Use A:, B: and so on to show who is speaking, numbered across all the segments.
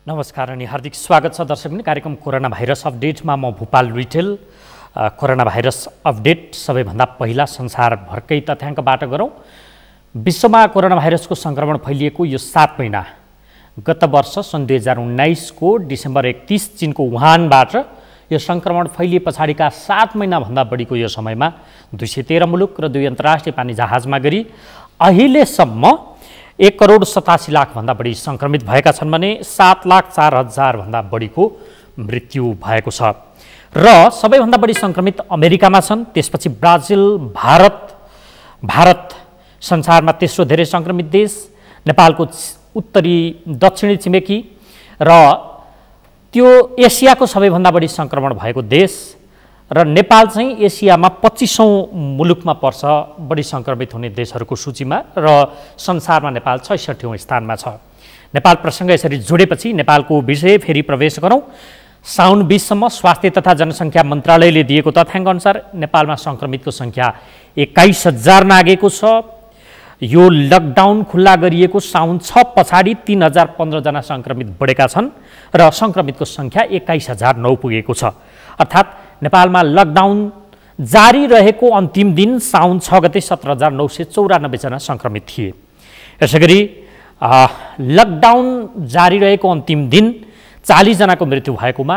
A: नमस्कार अनि हार्दिक स्वागत छ दर्शकबिन कार्यक्रम कोरोना भाइरस अपडेटमा म Bhupal Luitel. Corona virus update सबैभन्दा पहिला संसारभरकै तथ्याङ्कबाट गरौँ। विश्वमा कोरोना भाइरसको सङ्क्रमण फैलिएको यो 7 महिना गत वर्ष सन् 2019 को डिसेम्बर 31 चीनको वुहानबाट यो सङ्क्रमण फैलिए पछाडिका 7 महिनाभन्दा बढीको यो समयमा 213 मुलुक र 2 अन्तर्राष्ट्रिय पानी जहाजमा गरी अहिलेसम्म 1,87,00,000 भन्दा बढी सङ्क्रमित भएका छन् भने 7,04,000 भन्दा बढीको मृत्यु भएको छ र सबैभन्दा बढी सङ्क्रमित अमेरिकामा छन्। त्यसपछि ब्राजिल, भारत संसारमा तेस्रो धेरै सङ्क्रमित देश, नेपालको उत्तरी दक्षिणी छिमेकी र त्यो एसियाको सबैभन्दा बढी सङ्क्रमण भएको देश र नेपाल चाहिँ एसियामा 25औं मुलुकमा पर्छ बढी सङ्क्रमित हुने देशहरूको सूचीमा र संसारमा नेपाल 66औं स्थानमा छ। नेपाल प्रसङ्ग यसरी जोडेपछि नेपालको विषय फेरि प्रवेश गरौँ। साउन 20 सम्म स्वास्थ्य तथा जनसङ्ख्या मन्त्रालयले दिएको तथ्याङ्क अनुसार नेपालमा सङ्क्रमितको सङ्ख्या 21,000 नागेको छ। यो लकडाउन खुल्ला गरिएको साउन 6 पछाडि 3,015 जना सङ्क्रमित बढेका छन् र सङ्क्रमितको सङ्ख्या 21,009 पुगेको छ। अर्थात् नेपालमा लकडाउन जारी रहेको अन्तिम दिन साउन 6 गते 17,994 जना सङ्क्रमित थिए। यसैगरी लकडाउन जारी रहेको अन्तिम दिन 40 जनाको मृत्यु भएकोमा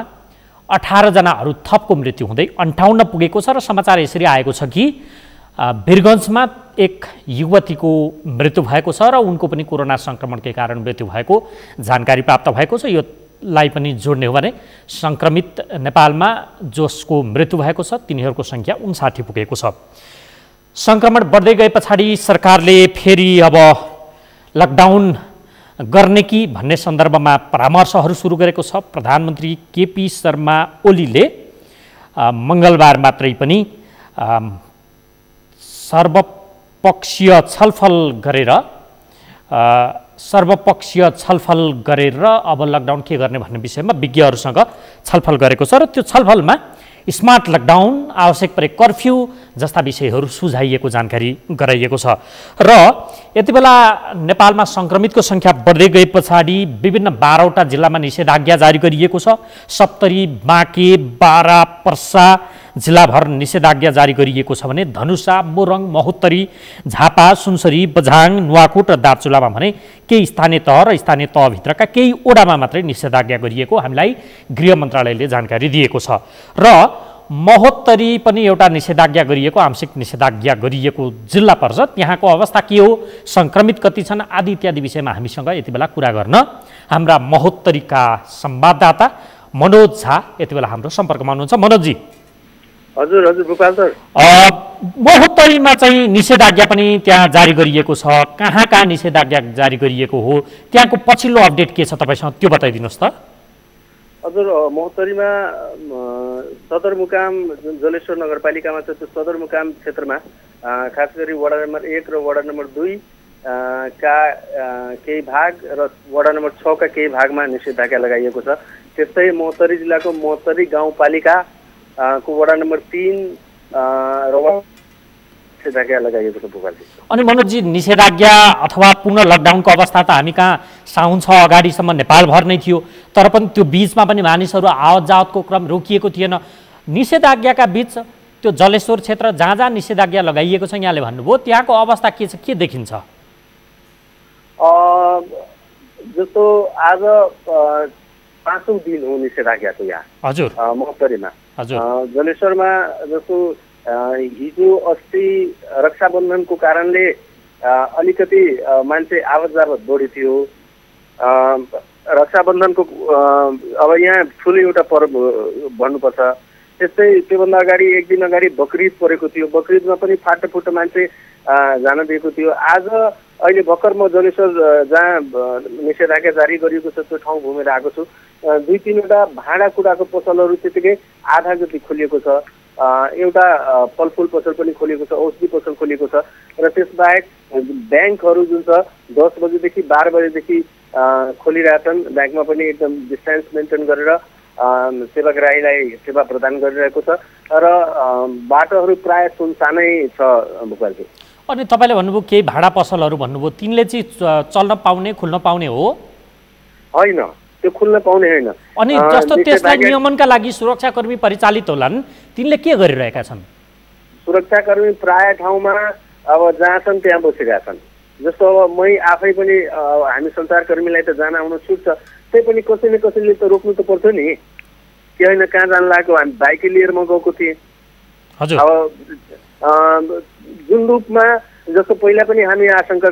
A: 18 जनाहरू थपको मृत्यु हुँदै 58 पुगेको छ र समाचार यसरी आएको छ कि वीरगञ्जमा एक युवतीको मृत्यु भएको छ र उनको पनि कोरोना सङ्क्रमणकै कारण मृत्यु भएको जानकारी प्राप्त भएको छ। यो लाई पनि जोड्ने हो भने सङ्क्रमित नेपालमा जसको मृत्यु भएको छ तिनीहरूको सङ्ख्या 59 पुगेको छ। सङ्क्रमण बढ्दै गए पछाडि सरकारले फेरि अब लकडाउन गर्ने कि भन्ने सन्दर्भमा परामर्शहरू सुरु गरेको छ। प्रधानमन्त्री केपी शर्मा ओलीले मङ्गलबार मात्रै पनि सर्वपक्षीय छलफल गरेर अब लकडाउन के गर्ने भन्ने विषयमा विज्ञहरूसँग छलफल गरेको छ र त्यो छलफलमा स्मार्ट लकडाउन, आवश्यक परे कर्फ्यू जस्ता विषयहरू सुझाइएको जानकारी गराइएको छ र यति बेला नेपालमा सङ्क्रमितको सङ्ख्या बढ्दै गए पछाडि विभिन्न 12वटा जिल्लामा निषेधाज्ञा जारी गरिएको छ। सप्तरी, बाँके, बारा, पर्सा जिल्लाभर निषेधाज्ञा जारी गरिएको छ भने धनुषा, मोरङ, महोत्तरी, झापा, सुनसरी, बझाङ, नुवाकोट र दार्चुलामा भने केही स्थानीय तह र स्थानीय तहभित्रका केही ओडामा मात्रै निषेधाज्ञा गरिएको हामीलाई गृह मन्त्रालयले जानकारी दिएको छ र महोत्तरी पनि एउटा निषेधाज्ञा गरिएको, आंशिक निषेधाज्ञा गरिएको जिल्ला पर्छ। त्यहाँको अवस्था के हो, सङ्क्रमित कति छन् आदि इत्यादि विषयमा हामीसँग यति बेला कुरा गर्न हाम्रा महोत्तरीका संवाददाता मनोज झा यति बेला हाम्रो सम्पर्कमा हुनुहुन्छ। मनोजजी।
B: हजुर भूपाल सर,
A: महोत्तरीमा चाहिँ निषेधाज्ञा पनि त्यहाँ जारी गरिएको छ। कहाँ निषेधाज्ञा जारी गरिएको हो, त्यहाँको पछिल्लो अपडेट के छ तपाईँसँग त्यो बताइदिनुहोस् त।
B: हजुर, महोत्तरीमा सदरमुकाम जुन जलेश्वर नगरपालिकामा छ त्यो सदरमुकाम क्षेत्रमा खास गरी वडा नम्बर 1 र वडा नम्बर 2 का केही भाग र वडा नम्बर 6 का केही भागमा निषेधाज्ञा लगाइएको छ। त्यस्तै महोत्तरी जिल्लाको महोत्तरी गाउँपालिका को वडा नम्बर 3 र निषेधाज्ञा लगाइएको छ भूपालजी।
A: अनि मनोजजी, निषेधाज्ञा अथवा पुनः लकडाउनको अवस्था त हामी कहाँ साउन 6 अगाडिसम्म नेपालभर नै थियो, तर पनि त्यो बिचमा पनि मानिसहरू आवत जावतको क्रम रोकिएको थिएन। निषेधाज्ञाका बिच त्यो जलेश्वर क्षेत्र जहाँ जहाँ निषेधाज्ञा लगाइएको छ यहाँले भन्नुभयो त्यहाँको अवस्था के छ, के देखिन्छ?
B: जस्तो आज 5औं दिन हो निषेधाज्ञाको यहाँ
A: हजुर
B: महोत्तरीमा।
A: हजुर,
B: जलेश्वरमा जस्तो हिजो अस्ति रक्षाबन्धनको कारणले अलिकति मान्छे आवत जावत बढी थियो। रक्षाबन्धनको अब यहाँ ठुलो एउटा पर्व भन्नुपर्छ। त्यस्तै त्योभन्दा अगाडि एक दिन अगाडि बकरिद परेको थियो, बकरिदमा पनि फाटोफुटो मान्छे जान दिएको थियो। आज अहिले भर्खर म जलेश्वर जहाँ निषेधाज्ञा जारी गरिएको छ त्यो ठाउँ घुमेर आएको छु। 2-3वटा भाँडाकुँडाको पसलहरू त्यतिकै आधा जति खोलिएको छ। एउटा फलफुल पसल पनि खोलिएको छ, औषधि पसल खोलिएको छ र त्यसबाहेक ब्याङ्कहरू जुन छ 10 बजेदेखि 12 बजेदेखि खोलिरहेछन्। ब्याङ्कमा पनि एकदम डिस्टेन्स मेन्टेन गरेर सेवाग्राहीलाई सेवा प्रदान गरिरहेको छ र बाटोहरू प्राय सुनसानै छ भूपालजी।
A: अनि तपाईँले भन्नुभयो केही भाडा पसलहरू भन्नुभयो, तिनले चाहिँ चल्न पाउने खुल्न पाउने हो?
B: होइन, त्यो खुल्न पाउने होइन।
A: अनि जस्तो त्यसलाई नियमनका लागि सुरक्षाकर्मी परिचालित होलान्, तिनले के गरिरहेका छन्?
B: सुरक्षाकर्मी प्राय ठाउँमा अब जहाँ छन् त्यहाँ बसिरहेका छन्। जस्तो अब मै आफै पनि हामी सञ्चारकर्मीलाई त जान आउन छुट छ, त्यही पनि कसैले कसैले त रोक्नु त पर्छ नि। के होइन कहाँ जान लागेको, हामी बाइकै लिएर म गएको थिएँ।
A: हजुर।
B: अब जुन रूपमा जस्तो पहिला पनि हामी आशंका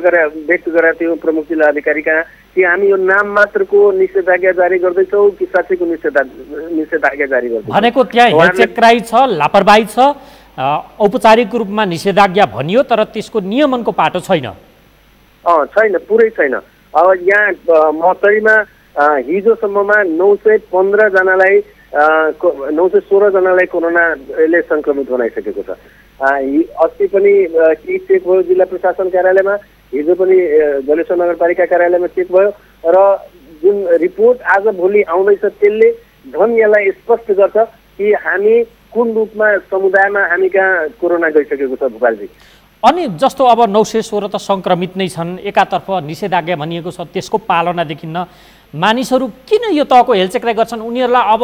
B: व्यक्त गरेका थियौँ प्रमुख जिल्ला अधिकारी कहाँ कि हामी यो नाम मात्रको निषेधाज्ञा जारी गर्दैछौँ कि साँच्चैको निषेधाज्ञा जारी गर्दैछौँ
A: भनेको त्यहाँ हेलचेक्राइ छ, लापरवाही छ, औपचारिक रूपमा निषेधाज्ञा भनियो तर त्यसको नियमनको पाटो छैन।
B: छैन, पुरै छैन। अब यहाँ मसरीमा हिजोसम्ममा 915 जनालाई 916 जनालाई कोरोनाले सङ्क्रमित बनाइसकेको छ। अस्ति पनि केही चेक भयो जिल्ला प्रशासन कार्यालयमा, हिजो पनि जलेश्वर नगरपालिका कार्यालयमा चेक भयो र जुन रिपोर्ट आज भोलि आउँदैछ त्यसले झन् यसलाई स्पष्ट गर्छ कि हामी कुन रूपमा समुदायमा हामी कहाँ कोरोना गइसकेको छ भोपालजी।
A: अनि जस्तो अब 916 त सङ्क्रमित नै छन्, एकातर्फ निषेधाज्ञा भनिएको छ, त्यसको पालना देखिन्न, मानिसहरू किन यो तहको हेलचेक्राइ गर्छन्? उनीहरूलाई अब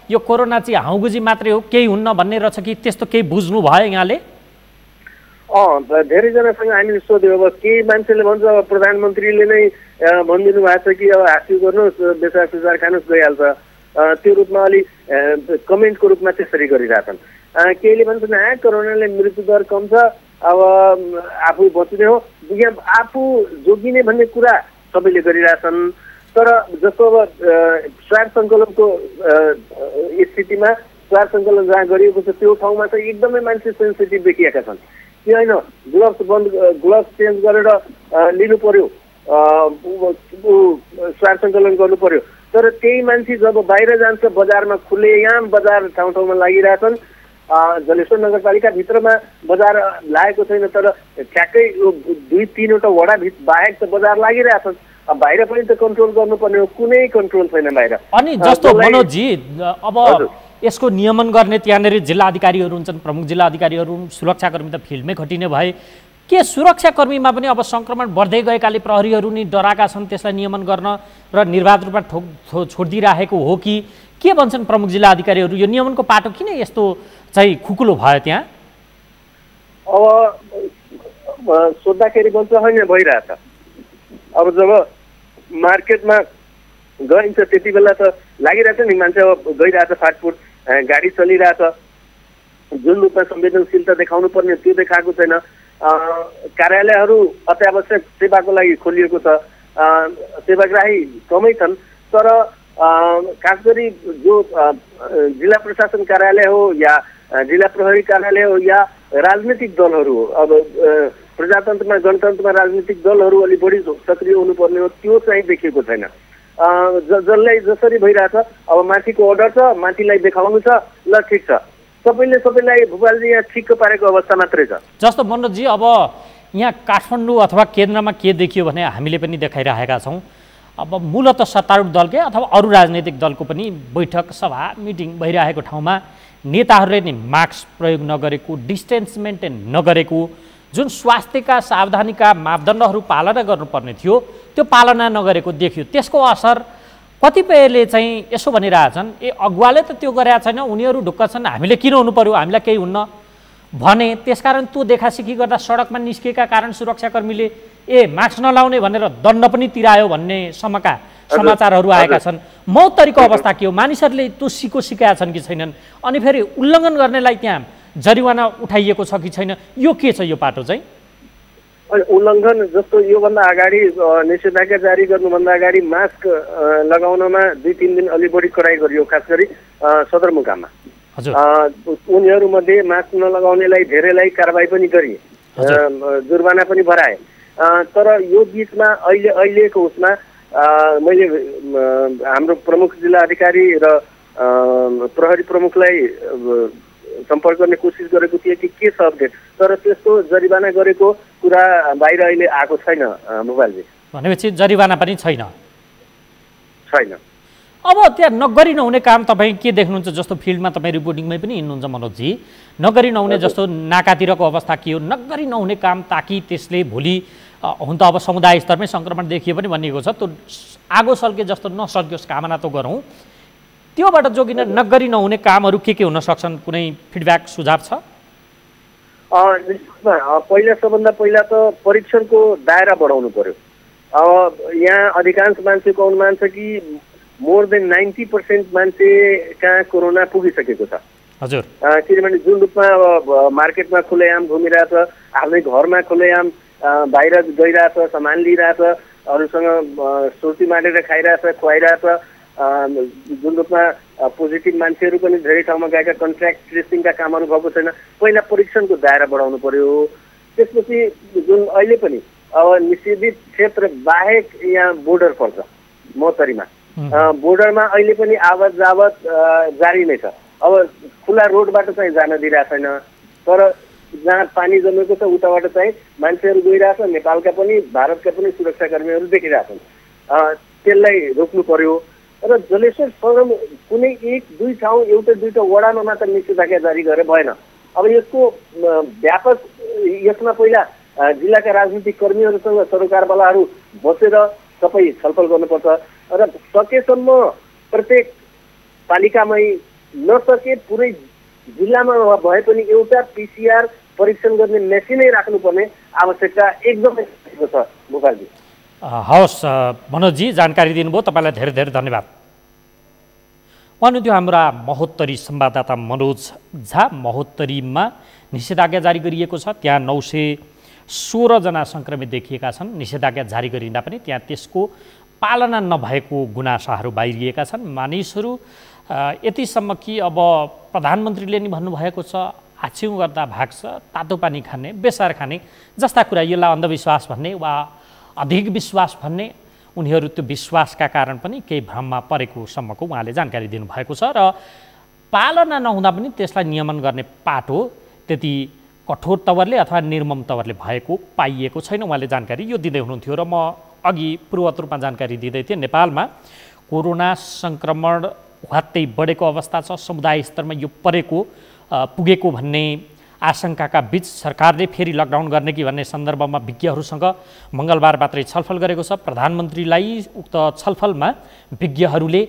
A: यो कोरोना चाहिँ हाउगुजी मात्रै हो, केही हुन्न भन्ने रहेछ कि त्यस्तो केही बुझ्नु भयो यहाँले?
B: धेरैजनासँग हामीले सोध्यौँ। अब केही मान्छेले भन्छ अब प्रधानमन्त्रीले नै भनिदिनु भएको छ कि अब हाँस्यु गर्नुहोस्, बेसार सुसार खानुहोस्, गइहाल्छ। त्यो रूपमा अलि कमेन्टको रूपमा त्यसरी गरिरहेछन्। केहीले भन्छन् कोरोनाले मृत्युदर कम छ, अब आफू बच्ने हो, यहाँ आफू जोगिने भन्ने कुरा सबैले गरिरहेछन्। तर जस्तो अब स्वार सङ्कलनको स्थितिमा स्वार सङ्कलन जहाँ गरिएको छ त्यो ठाउँमा चाहिँ एकदमै मान्छे सेन्सिटिभ देखिएका छन्। कि होइन ग्लोभ्स चेन्ज गरेर लिनु पर्यो, स्वार सङ्कलन गर्नु पर्यो। तर त्यही मान्छे जब बाहिर जान्छ बजारमा खुलेआम बजार ठाउँ ठाउँमा लागिरहेछन्। जलेश्वर नगरपालिकाभित्रमा बजार लागेको छैन तर ठ्याक्कै 2-3वटा वडा बाहेक त बजार लागिरहेछन्। बाहिर पनि त कन्ट्रोल गर्नुपर्ने हो, कुनै कन्ट्रोल छैन बाहिर।
A: अनि जस्तो मनोजजी अब यसको नियमन गर्ने त्यहाँनिर जिल्ला अधिकारीहरू हुन्छन्, प्रमुख जिल्ला अधिकारीहरू, सुरक्षाकर्मी त फिल्डमै खटिने भए, के सुरक्षाकर्मीमा पनि अब सङ्क्रमण बढ्दै गएकाले प्रहरीहरू नि डराएका छन् त्यसलाई नियमन गर्न र निर्वाध रूपमा छोडिदिइराखेको हो कि के भन्छन् प्रमुख जिल्ला अधिकारीहरू? यो नियमनको पाटो किन यस्तो चाहिँ खुकुलो भयो त्यहाँ?
B: अब सोद्धाखेरि भन्छ होइन भइरहेछ। अब जब मार्केटमा गइन्छ त्यति बेला त लागिरहेछ नि, मान्छे अब गइरहेछ, फाटफुट गाडी चलिरहेछ, जुन रूपमा संवेदनशीलता देखाउनु पर्ने त्यो देखाएको छैन। कार्यालयहरू अत्यावश्यक सेवाको लागि खोलिएको छ, सेवाग्राही कमै छन्। तर खास गरी जो जिल्ला प्रशासन कार्यालय हो या जिल्ला प्रहरी कार्यालय हो या राजनीतिक दलहरू हो, अब प्रजातन्त्रमा गणतन्त्रमा राजनीतिक दलहरू अलि बढी सक्रिय हुनुपर्ने हो, त्यो चाहिँ देखिएको छैन। जसलाई जसरी भइरहेछ अब माथिको अर्डर छ, माथिलाई देखाउनु छ, ल ठिक छ, सबैलाई भोपालजी यहाँ ठिक्क पारेको अवस्था मात्रै छ।
A: जस्तो मनोजजी अब यहाँ काठमाडौँ अथवा केन्द्रमा के देखियो भने हामीले पनि देखाइरहेका छौँ, अब मूलत सत्तारूढ दलकै अथवा अरू राजनैतिक दलको पनि बैठक सभा मिटिङ भइरहेको ठाउँमा नेताहरूले नि मास्क प्रयोग नगरेको, डिस्टेन्स मेन्टेन नगरेको, जुन स्वास्थ्यका सावधानीका मापदण्डहरू पालना गर्नुपर्ने थियो त्यो पालना नगरेको देखियो। त्यसको असर कतिपयले चाहिँ यसो भनिरहेछन्, अगुवाले त त्यो गरेका छैन, उनीहरू ढुक्क छन्, हामीले किन हुनु पर्यो, हामीलाई केही हुन्न भने, त्यसकारण त्यो देखासेखी गर्दा सडकमा निस्किएका कारण सुरक्षाकर्मीले मास्क नलाउने भनेर दण्ड पनि तिरायो भन्ने सम्मका समाचारहरू आएका छन्। मौतरीको अवस्था के हो? मानिसहरूले त्यो सिकाएका छन् कि छैनन्? अनि फेरि उल्लङ्घन गर्नेलाई त्यहाँ जरिवाना उठाइएको छ कि छैन? यो के छ यो पाटो चाहिँ?
B: उल्लङ्घन जस्तो योभन्दा अगाडि निषेधाज्ञा जारी गर्नुभन्दा अगाडि मास्क लगाउनमा 2-3 दिन अलि बढी कडाइ गरियो, खास गरी सदरमुकाममा। उनीहरूमध्ये मास्क नलगाउनेलाई धेरैलाई कारबाही पनि गरिए, जुर्माना पनि भराए। तर यो बिचमा अहिलेको उसमा मैले हाम्रो प्रमुख जिल्ला अधिकारी र प्रहरी प्रमुखलाई सम्पर्क गर्ने कोसिस गरेको थिएँ कि के छ अपडेट, तर त्यस्तो जरिवाना गरेको कुरा बाहिर अहिले आएको छैन मोबाइलले।
A: भनेपछि जरिवाना पनि छैन? अब त्यहाँ नगरी नहुने काम तपाईँ के देख्नुहुन्छ? जस्तो फिल्डमा तपाईँ रिपोर्टिङमै पनि हिँड्नुहुन्छ मनोजजी, नगरी नहुने जस्तो नाकातिरको अवस्था के हो? नगरी नहुने काम ताकि त्यसले भोलि हुन त अब समुदाय स्तरमै सङ्क्रमण देखियो पनि भनिएको छ, त्यो आगो सल्के जस्तो नसकियोस् कामना त गरौँ। त्योबाट जोगिन नगरी नहुने कामहरू के हुन सक्छन्, कुनै फिडब्याक सुझाव छ?
B: निश्चितमा पहिला सबभन्दा पहिला त परीक्षणको दायरा बढाउनु पर्यो। अब यहाँ अधिकांश मान्छेको अनुमान छ कि मोर देन 90% मान्छे कहाँ कोरोना पुगिसकेको छ।
A: हजुर,
B: किनभने जुन रूपमा अब मार्केटमा खुलेआम घुमिरहेछ, आफ्नै घरमा खुलेआम बाहिर गइरहेछ, सामान लिइरहेछ, अरूसँग सुर्ती मारेर खाइरहेछ, खुवाइरहेछ, जुन रूपमा पोजिटिभ मान्छेहरू पनि धेरै ठाउँमा गएका, कन्ट्र्याक्ट ट्रेसिङका कामहरू भएको छैन। पहिला परीक्षणको दायरा बढाउनु पर्यो। त्यसपछि जुन अहिले पनि अब निषेधित क्षेत्र बाहेक यहाँ बोर्डर पर्छ महोत्तरीमा, बोर्डरमा अहिले पनि आवत जावत जारी नै छ। अब खुला रोडबाट चाहिँ जान दिइरहेको छैन, तर जहाँ पानी जमेको छ उताबाट चाहिँ मान्छेहरू गइरहेछ। नेपालका पनि भारतका पनि सुरक्षाकर्मीहरू देखिरहेछन्। त्यसलाई रोक्नु पर्यो। र जलेश्वर सदन कुनै एक दुई ठाउँ एउटा दुईवटा वडामा मात्र निषेधाज्ञा जारी गरे भएन। अब यसको व्यापक यसमा पहिला जिल्लाका राजनीतिक कर्मीहरूसँग सरोकारवालाहरू बसेर सबै छलफल गर्नुपर्छ र सकेसम्म प्रत्येक पालिकामै नसके पुरै जिल्लामा भए पनि एउटा PCR परीक्षण गर्ने मेसिनै राख्नुपर्ने आवश्यकता एकदमै छ भोपालजी।
A: हवस् मनोजजी, जानकारी दिनुभयो, तपाईँलाई धेरै धेरै धन्यवाद। हुनुहुन्थ्यो हाम्रा महोत्तरी संवाददाता मनोज झा। महोत्तरीमा निषेधाज्ञा जारी गरिएको छ, त्यहाँ 916 जना सङ्क्रमित देखिएका छन्। निषेधाज्ञा जारी गरिँदा पनि त्यहाँ त्यसको पालना नभएको गुनासाहरू बाहिरिएका छन्। मानिसहरू यतिसम्म कि अब प्रधानमन्त्रीले नि भन्नुभएको छ आछ्यौँ गर्दा भाग्छ, तातो पानी खाने, बेसार खाने जस्ता कुरा, यसलाई अन्धविश्वास भन्ने वा अधिक विश्वास भन्ने, उनीहरू त्यो विश्वासका कारण पनि केही भ्रममा परेको सम्मको उहाँले जानकारी दिनुभएको छ। र पालना नहुँदा पनि त्यसलाई नियमन गर्ने पाटो त्यति कठोर तवरले अथवा निर्मम तवरले भएको पाइएको छैन, उहाँले जानकारी यो दिँदै हुनुहुन्थ्यो। र म अघि पूर्वत रूपमा जानकारी दिँदै थिएँ, नेपालमा कोरोना सङ्क्रमण हत्तै बढेको अवस्था छ, समुदाय स्तरमा यो पुगेको भन्ने आशंकाका बीच सरकारले फेरि लकडाउन गर्ने कि भन्ने सन्दर्भमा विज्ञहरूसँग मङ्गलबार मात्रै छलफल गरेको छ। प्रधानमन्त्रीलाई उक्त छलफलमा विज्ञहरूले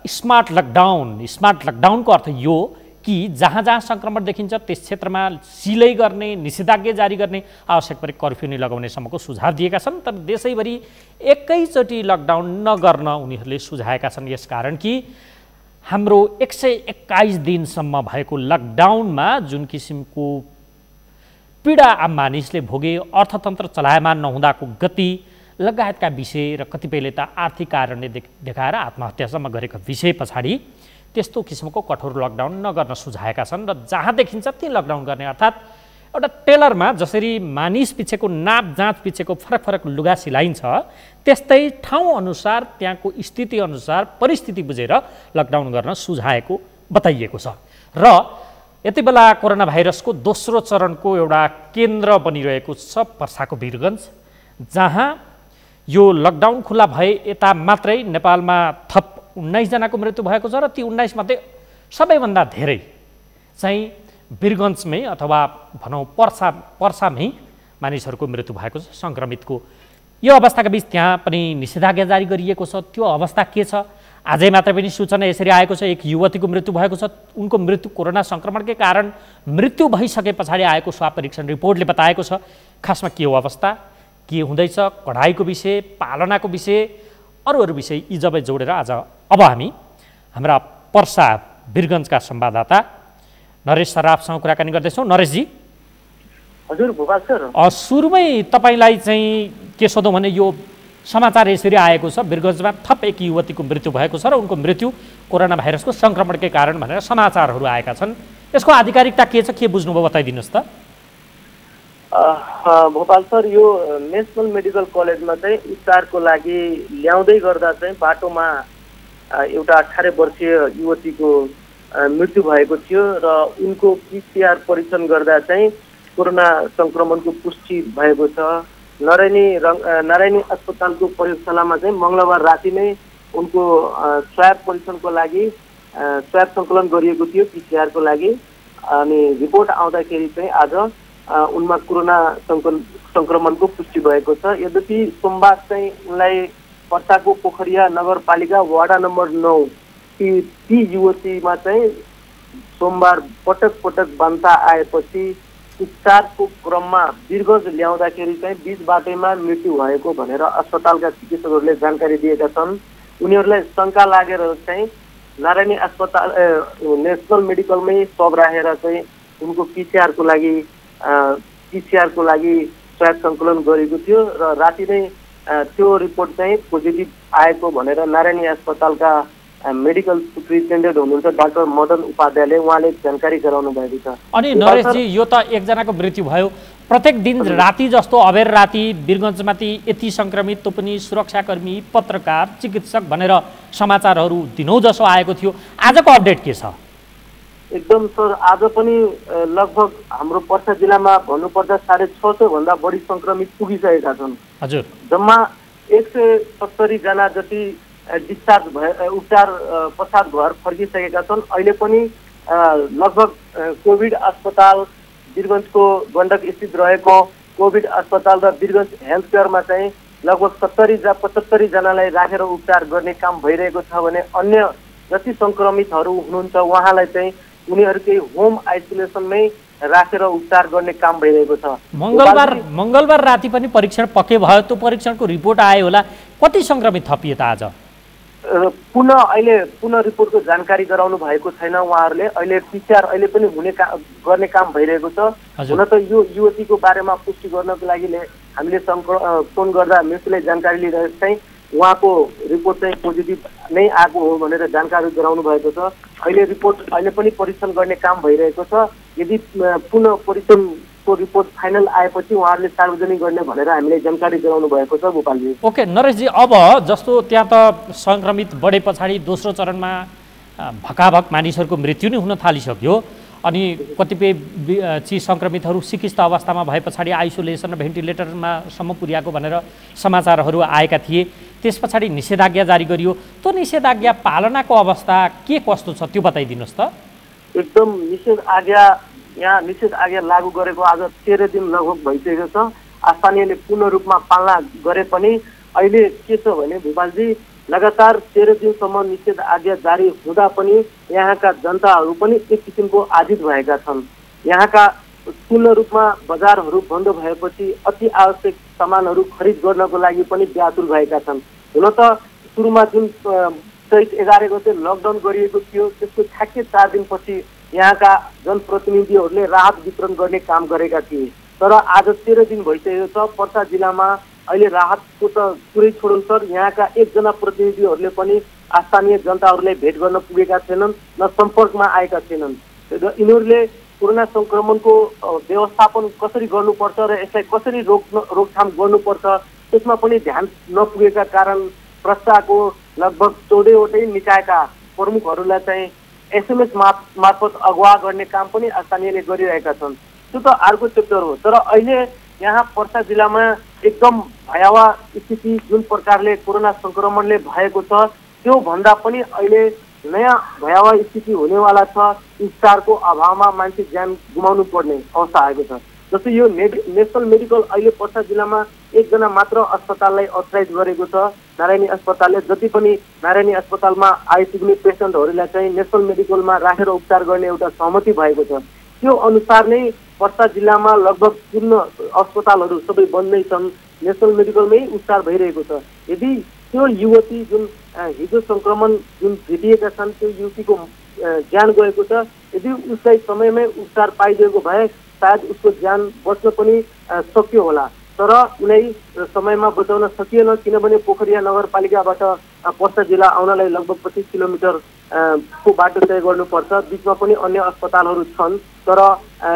A: स्मार्ट लकडाउनको अर्थ यो कि जहाँ जहाँ सङ्क्रमण देखिन्छ त्यस क्षेत्रमा सिलै गर्ने, निषेधाज्ञा जारी गर्ने, आवश्यक परे कर्फ्यू नै लगाउने सम्मको सुझाव दिएका छन्। तर देशैभरि एकैचोटि लकडाउन नगर्न उनीहरूले सुझाएका छन्, यसकारण कि हाम्रो 121 दिनसम्म भएको लकडाउनमा जुन किसिमको पीडा आम मानिसले भोगे, अर्थतन्त्र चलायमान नहुँदाको गति लगायतका विषय र कतिपयले त आर्थिक कारणले देखाएर आत्महत्यासम्म गरेको विषय पछाडि त्यस्तो किसिमको कठोर लकडाउन नगर्न सुझाएका छन्। र जहाँ देखिन्छ त्यही लकडाउन गर्ने, अर्थात् एउटा टेलरमा जसरी मानिस पिछेको नाप जाँच पिछेको फरक फरक लुगा सिलाइन्छ, त्यस्तै ठाउँअनुसार त्यहाँको स्थितिअनुसार परिस्थिति बुझेर लकडाउन गर्न सुझाएको बताइएको छ। र यति बेला कोरोना भाइरसको दोस्रो चरणको एउटा केन्द्र बनिरहेको छ पर्साको वीरगञ्ज, जहाँ यो लकडाउन खुल्ला भए यता मात्रै नेपालमा थप 19 जनाको मृत्यु भएको छ। र ती 19 मध्ये सबैभन्दा धेरै चाहिँ वीरगञ्जमै अथवा भनौँ पर्सामै मानिसहरूको मृत्यु भएको छ सङ्क्रमितको। यो अवस्थाका बीच त्यहाँ पनि निषेधाज्ञा जारी गरिएको छ। त्यो अवस्था के छ? आजै मात्र पनि सूचना यसरी आएको छ, एक युवतीको मृत्यु भएको छ। उनको मृत्यु कोरोना सङ्क्रमणकै कारण मृत्यु भइसके पछाडि आएको स्वाब परीक्षण रिपोर्टले बताएको छ। खासमा के हो अवस्था, के हुँदैछ, कडाइको विषय, पालनाको विषय, अरू विषय यी जबै जोडेर आज अब हामी हाम्रा पर्सा वीरगञ्जका संवाददाता नरेश सराफसँग कुराकानी गर्दैछौँ। नरेशजी।
B: हजुर भोपाल सर,
A: सुरुमै तपाईँलाई चाहिँ के सोधौँ भने यो समाचार यसरी आएको छ, वीरगञ्जमा थप एक युवतीको मृत्यु भएको छ र उनको मृत्यु कोरोना भाइरसको सङ्क्रमणकै कारण भनेर समाचारहरू आएका छन्। यसको आधिकारिकता के छ, के बुझ्नुभयो बताइदिनुहोस् त।
B: भोपाल सर, यो नेसनल मेडिकल कलेजमा चाहिँ उपचारको लागि ल्याउँदै गर्दा चाहिँ बाटोमा एउटा 18 वर्षीय युवतीको मृत्यु भएको थियो र उनको PCR परीक्षण गर्दा चाहिँ कोरोना सङ्क्रमणको पुष्टि भएको छ। नारायणी अस्पतालको प्रयोगशालामा चाहिँ मङ्गलबार राति नै उनको स्वाब परीक्षणको लागि स्वाब सङ्कलन गरिएको थियो PCR को लागि। अनि रिपोर्ट आउँदाखेरि चाहिँ आज उनमा कोरोना सङ्क्रमणको पुष्टि भएको छ। यद्यपि सोमबार चाहिँ उनलाई पर्साको पोखरिया नगरपालिका वडा नम्बर 9 ती युवतीमा चाहिँ सोमबार पटक पटक बान्ता आएपछि उपचारको क्रममा वीरगञ्ज ल्याउँदाखेरि चाहिँ बीच बाटैमा मृत्यु भएको भनेर अस्पतालका चिकित्सकहरूले जानकारी दिएका छन्। उनीहरूलाई शङ्का लागेर चाहिँ नारायणी अस्पताल नेसनल मेडिकलमै सब राखेर चाहिँ उनको पिसिआरको लागि स्वाब सङ्कलन गरेको थियो र राति नै त्यो रिपोर्ट चाहिँ पोजिटिभ आएको भनेर नारायणी अस्पतालका मेडिकल सुप्रिन्टेन्डेन्ट हुनुहुन्छ डाक्टर मदन उपाध्यायले उहाँले जानकारी गराउनु भएको छ।
A: अनि नरेशजी यो त एकजनाको मृत्यु भयो, प्रत्येक दिन राति जस्तो अबेर राति वीरगञ्जमाथि यति सङ्क्रमित त्यो पनि सुरक्षाकर्मी, पत्रकार, चिकित्सक भनेर समाचारहरू दिनौ जसो आएको थियो। आजको अपडेट के छ?
B: एकदम सर, आज पनि लगभग हाम्रो पर्सा जिल्लामा भन्नुपर्दा 650 भन्दा बढी सङ्क्रमित पुगिसकेका छन्।
A: हजुर,
B: जम्मा 170 जना जति डिस्चार्ज भए उपचार पश्चात घर फर्किसकेका छन्। अहिले पनि लगभग कोभिड अस्पताल वीरगञ्जको गण्डक स्थित रहेको कोभिड अस्पताल र वीरगञ्ज हेल्थ केयरमा चाहिँ लगभग 75 जनालाई राखेर उपचार गर्ने काम भइरहेको छ भने अन्य जति सङ्क्रमितहरू हुनुहुन्छ उहाँलाई चाहिँ उनीहरूकै होम आइसोलेसनमै राखेर उपचार गर्ने काम भइरहेको छ।
A: मङ्गलबार राति पनि परीक्षण पक्कै भयो, त्यो परीक्षणको रिपोर्ट आयो होला। कति सङ्क्रमित थपिए त आज?
B: पुनः रिपोर्टको जानकारी गराउनु भएको छैन उहाँहरूले। अहिले पिसिआर अहिले पनि गर्ने काम भइरहेको छ। हुन त यो युवतीको बारेमा पुष्टि गर्नको लागि हामीले फोन गर्दा मृत्युलाई जानकारी लिँदा चाहिँ उहाँको रिपोर्ट चाहिँ पोजिटिभ नै आएको हो भनेर जानकारी गराउनु भएको छ। अहिले पनि परीक्षण गर्ने काम भइरहेको छ। यदि पुनः परीक्षणको रिपोर्ट फाइनल आएपछि उहाँहरूले सार्वजनिक गर्ने भनेर हामीले जानकारी गराउनु भएको छ। गोपालजी,
A: ओके नरेशजी, अब जस्तो त्यहाँ त सङ्क्रमित बढे पछाडि दोस्रो चरणमा भकाभक मानिसहरूको मृत्यु नै हुन थालिसक्यो अनि कतिपय सङ्क्रमितहरू सिकिस्त अवस्थामा भए पछाडि आइसोलेसन र भेन्टिलेटरमा सम्म पुर्याएको भनेर समाचारहरू आएका थिए। त्यस पछाडि निषेधाज्ञा जारी गरियो। त्यो निषेधाज्ञा पालनाको अवस्था के कस्तो छ त्यो बताइदिनुहोस् त।
B: एकदम यहाँ निषेध आज्ञा लागू गरेको आज 13 दिन लगभग भइसकेको छ। स्थानीयले पूर्ण रूपमा पालना गरे पनि अहिले के छ भने भूपालजी, लगातार 13 दिनसम्म निषेध आज्ञा जारी हुँदा पनि यहाँका जनताहरू पनि एक किसिमको आजित भएका छन्। यहाँका पूर्ण रूपमा बजारहरू बन्द भएपछि अति आवश्यक सामानहरू खरिद गर्नको लागि पनि व्याकुल भएका छन्। हुन त सुरुमा जुन चैत 11 गते लकडाउन गरिएको थियो त्यसको ठ्याक्कै 4 दिनपछि यहाँका जनप्रतिनिधिहरूले राहत वितरण गर्ने काम गरेका थिए। तर आज 13 दिन भइसकेको छ। पर्सा जिल्लामा अहिले राहतको त पुरै छोडौँ सर, यहाँका एकजना प्रतिनिधिहरूले पनि स्थानीय जनताहरूलाई भेट गर्न पुगेका छैनन्, न सम्पर्कमा आएका छैनन्। र यिनीहरूले कोरोना सङ्क्रमणको व्यवस्थापन कसरी गर्नुपर्छ र यसलाई कसरी रोकथाम गर्नुपर्छ त्यसमा पनि ध्यान नपुगेका कारण प्रस्तावको लगभग 14वटै निकायका प्रमुखहरूलाई चाहिँ SMS मार्फत अगुवा गर्ने काम पनि स्थानीयले गरिरहेका छन्। त्यो त अर्को चेप्टर हो। तर अहिले यहाँ पर्सा जिल्लामा एकदम भयावह स्थिति जुन प्रकारले कोरोना सङ्क्रमणले भएको छ त्यो भन्दा पनि अहिले नयाँ भयावह स्थिति हुनेवाला छ। उपचारको अभावमा मान्छे ज्यान गुमाउनु पर्ने अवस्था आएको छ। जस्तै यो नेसनल मेडिकल अहिले पर्सा जिल्लामा एकजना मात्र अस्पताललाई अथराइज गरेको छ। नारायणी अस्पतालले जति पनि नारायणी अस्पतालमा आइपुग्ने पेसेन्टहरूलाई चाहिँ नेसनल मेडिकलमा राखेर उपचार गर्ने एउटा सहमति भएको छ। त्यो अनुसार नै पर्सा जिल्लामा लगभग पूर्ण अस्पतालहरू सबै बन्दै छन्, नेसनल मेडिकलमै उपचार भइरहेको छ। यदि त्यो युवती जुन हिजो सङ्क्रमण जुन भेटिएका छन् त्यो युवतीको ज्यान गएको छ, यदि उसलाई समयमै उपचार पाइदिएको भए सायद उसको ज्यान बच्न पनि सक्यो होला। तर उनी समयमा बचाउन सकिएन, किनभने पोखरिया नगरपालिकाबाट पर्सा जिल्ला आउनलाई लगभग 25 किलोमिटर को बाटो तय गर्नुपर्छ। बिचमा पनि अन्य अस्पतालहरू छन्, तर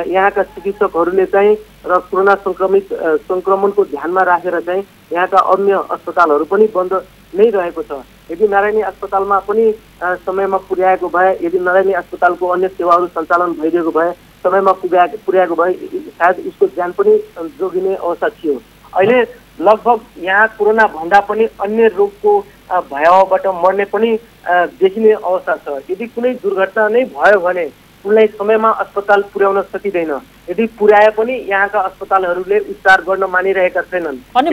B: यहाँका चिकित्सकहरूले चाहिँ र कोरोना सङ्क्रमणको ध्यानमा राखेर चाहिँ यहाँका अन्य अस्पतालहरू पनि बन्द नै रहेको छ। यदि नारायणी अस्पतालमा पनि समयमा पुर्याएको भए, यदि नारायणी अस्पतालको अन्य सेवाहरू सञ्चालन भइदिएको भए, समयमा पुर्याएको भए सायद उसको ज्यान पनि जोगिने अवस्था थियो। अहिले लगभग यहाँ कोरोना भन्दा पनि अन्य रोगको भयावहबाट मर्ने पनि देखिने अवस्था छ। यदि कुनै दुर्घटना नै भयो भने उनलाई समयमा अस्पताल पुर्याउन सकिँदैन। यदि पुर्याए पनि यहाँका अस्पतालहरूले उपचार गर्न मानिरहेका छैनन्।
A: अनि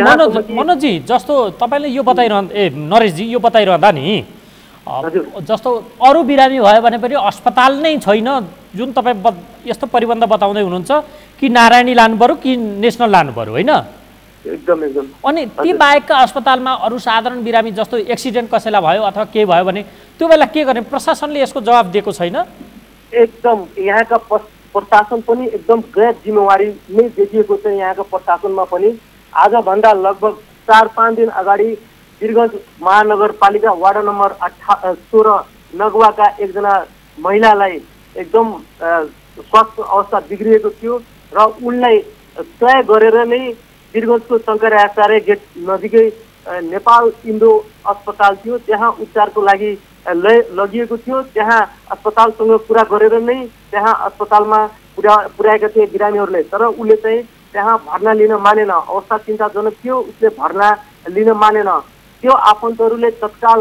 A: मनोजी जस्तो तपाईँले यो नरेशजी यो बताइरहँदा नि जस्तो अरू बिरामी भयो भने पनि अस्पताल नै छैन, जुन तपाईँ यस्तो परिबन्ध बताउँदै हुनुहुन्छ कि नारायणी लानु पर्यो कि नेसनल लानु पर्यो, होइन?
B: एकदम एकदम।
A: अनि ती बाहेकका अस्पतालमा अरू साधारण बिरामी जस्तो एक्सिडेन्ट कसैलाई भयो अथवा के भयो भने त्यो बेला के गर्ने? प्रशासनले यसको जवाब दिएको छैन।
B: एकदम यहाँका प्रशासन पनि एकदम गैर जिम्मेवारी नै देखिएको छ। यहाँका प्रशासनमा पनि आजभन्दा लगभग 4-5 दिन अगाडि वीरगञ्ज महानगरपालिका वार्ड नम्बर 16 नगुवाका एकजना महिलालाई एकदम स्वास्थ्य अवस्था बिग्रिएको थियो र उनलाई तय गरेर नै वीरगञ्जको शङ्कराचार्य गेट नजिकै नेपाल इन्डो अस्पताल थियो, त्यहाँ उपचारको लागि लगिएको थियो। त्यहाँ अस्पतालसँग कुरा गरेर नै त्यहाँ अस्पतालमा पुर्याएका थिए बिरामीहरूले, तर उसले चाहिँ त्यहाँ भर्ना लिन मानेन। अवस्था चिन्ताजनक थियो, उसले भर्ना लिन मानेन। त्यो आफन्तहरूले तत्काल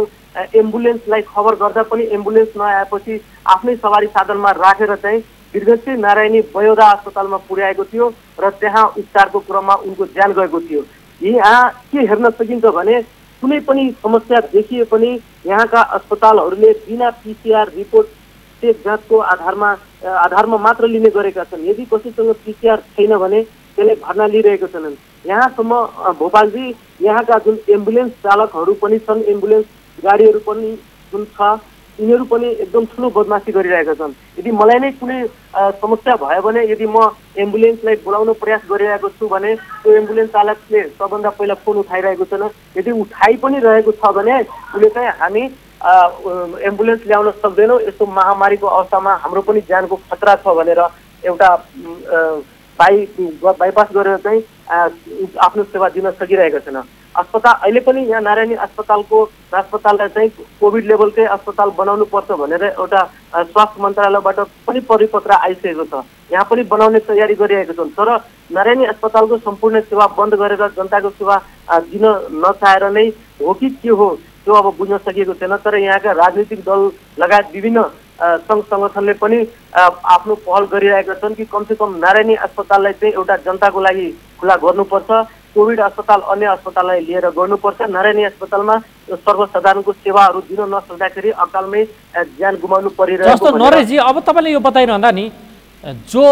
B: एम्बुलेन्सलाई खबर गर्दा पनि एम्बुलेन्स नआएपछि आफ्नै सवारी साधनमा राखेर चाहिँ वीरगञ्ज नारायणी वयोदा अस्पतालमा पुर्याएको थियो र त्यहाँ उपचारको क्रममा उनको ज्यान गएको थियो। यहाँ के हेर्न सकिन्छ भने कुनै पनि समस्या देखिए पनि यहाँका अस्पतालहरूले बिना PCR रिपोर्ट टेस्ट जाँचको आधारमा मात्र लिने गरेका छन्। यदि कसैसँग PCR छैन भने त्यसले भर्ना लिइरहेको छैनन्। यहाँसम्म भोपालजी यहाँका जुन एम्बुलेन्स चालकहरू पनि छन्, एम्बुलेन्स गाडीहरू पनि जुन छ यिनीहरू पनि एकदम ठुलो बदमासी गरिरहेका छन्। यदि मलाई नै कुनै समस्या भयो भने यदि म एम्बुलेन्सलाई बोलाउन प्रयास गरिरहेको छु भने त्यो एम्बुलेन्स चालकले सबभन्दा पहिला फोन उठाइरहेको छैन। यदि उठाइ पनि रहेको छ भने उसले चाहिँ हामी एम्बुलेन्स ल्याउन सक्दैनौँ, यस्तो महामारीको अवस्थामा हाम्रो पनि ज्यानको खतरा छ भनेर एउटा बाइपास गरेर चाहिँ आफ्नो सेवा दिन सकिरहेका छैन। अस्पताल अहिले पनि यहाँ नारायणी अस्पताललाई चाहिँ कोभिड लेभलकै अस्पताल बनाउनु पर्छ भनेर एउटा स्वास्थ्य मन्त्रालयबाट पनि परिपत्र आइसकेको छ। यहाँ पनि बनाउने तयारी गरिरहेको छन्, तर नारायणी अस्पतालको सम्पूर्ण सेवा बन्द गरेर जनताको सेवा दिन नचाहेर नै हो कि के हो त्यो अब बुझ्न सकिएको छैन। तर यहाँका राजनीतिक दल लगायत विभिन्न सङ्घ सङ्गठनले पनि आफ्नो पहल गरिरहेका छन् कि कमसेकम नारायणी अस्पताललाई चाहिँ एउटा जनताको लागि खुला गर्नुपर्छ, कोभिड अस्पताल अन्य अस्पताललाई लिएर गर्नुपर्छ। नारायणी अस्पतालमा सर्वसाधारणको सेवाहरू दिन नसक्दाखेरि अकालमै ज्यान गुमाउनु परिरहेको
A: जस्तो नरेशजी अब तपाईँले यो बताइरहँदा नि जो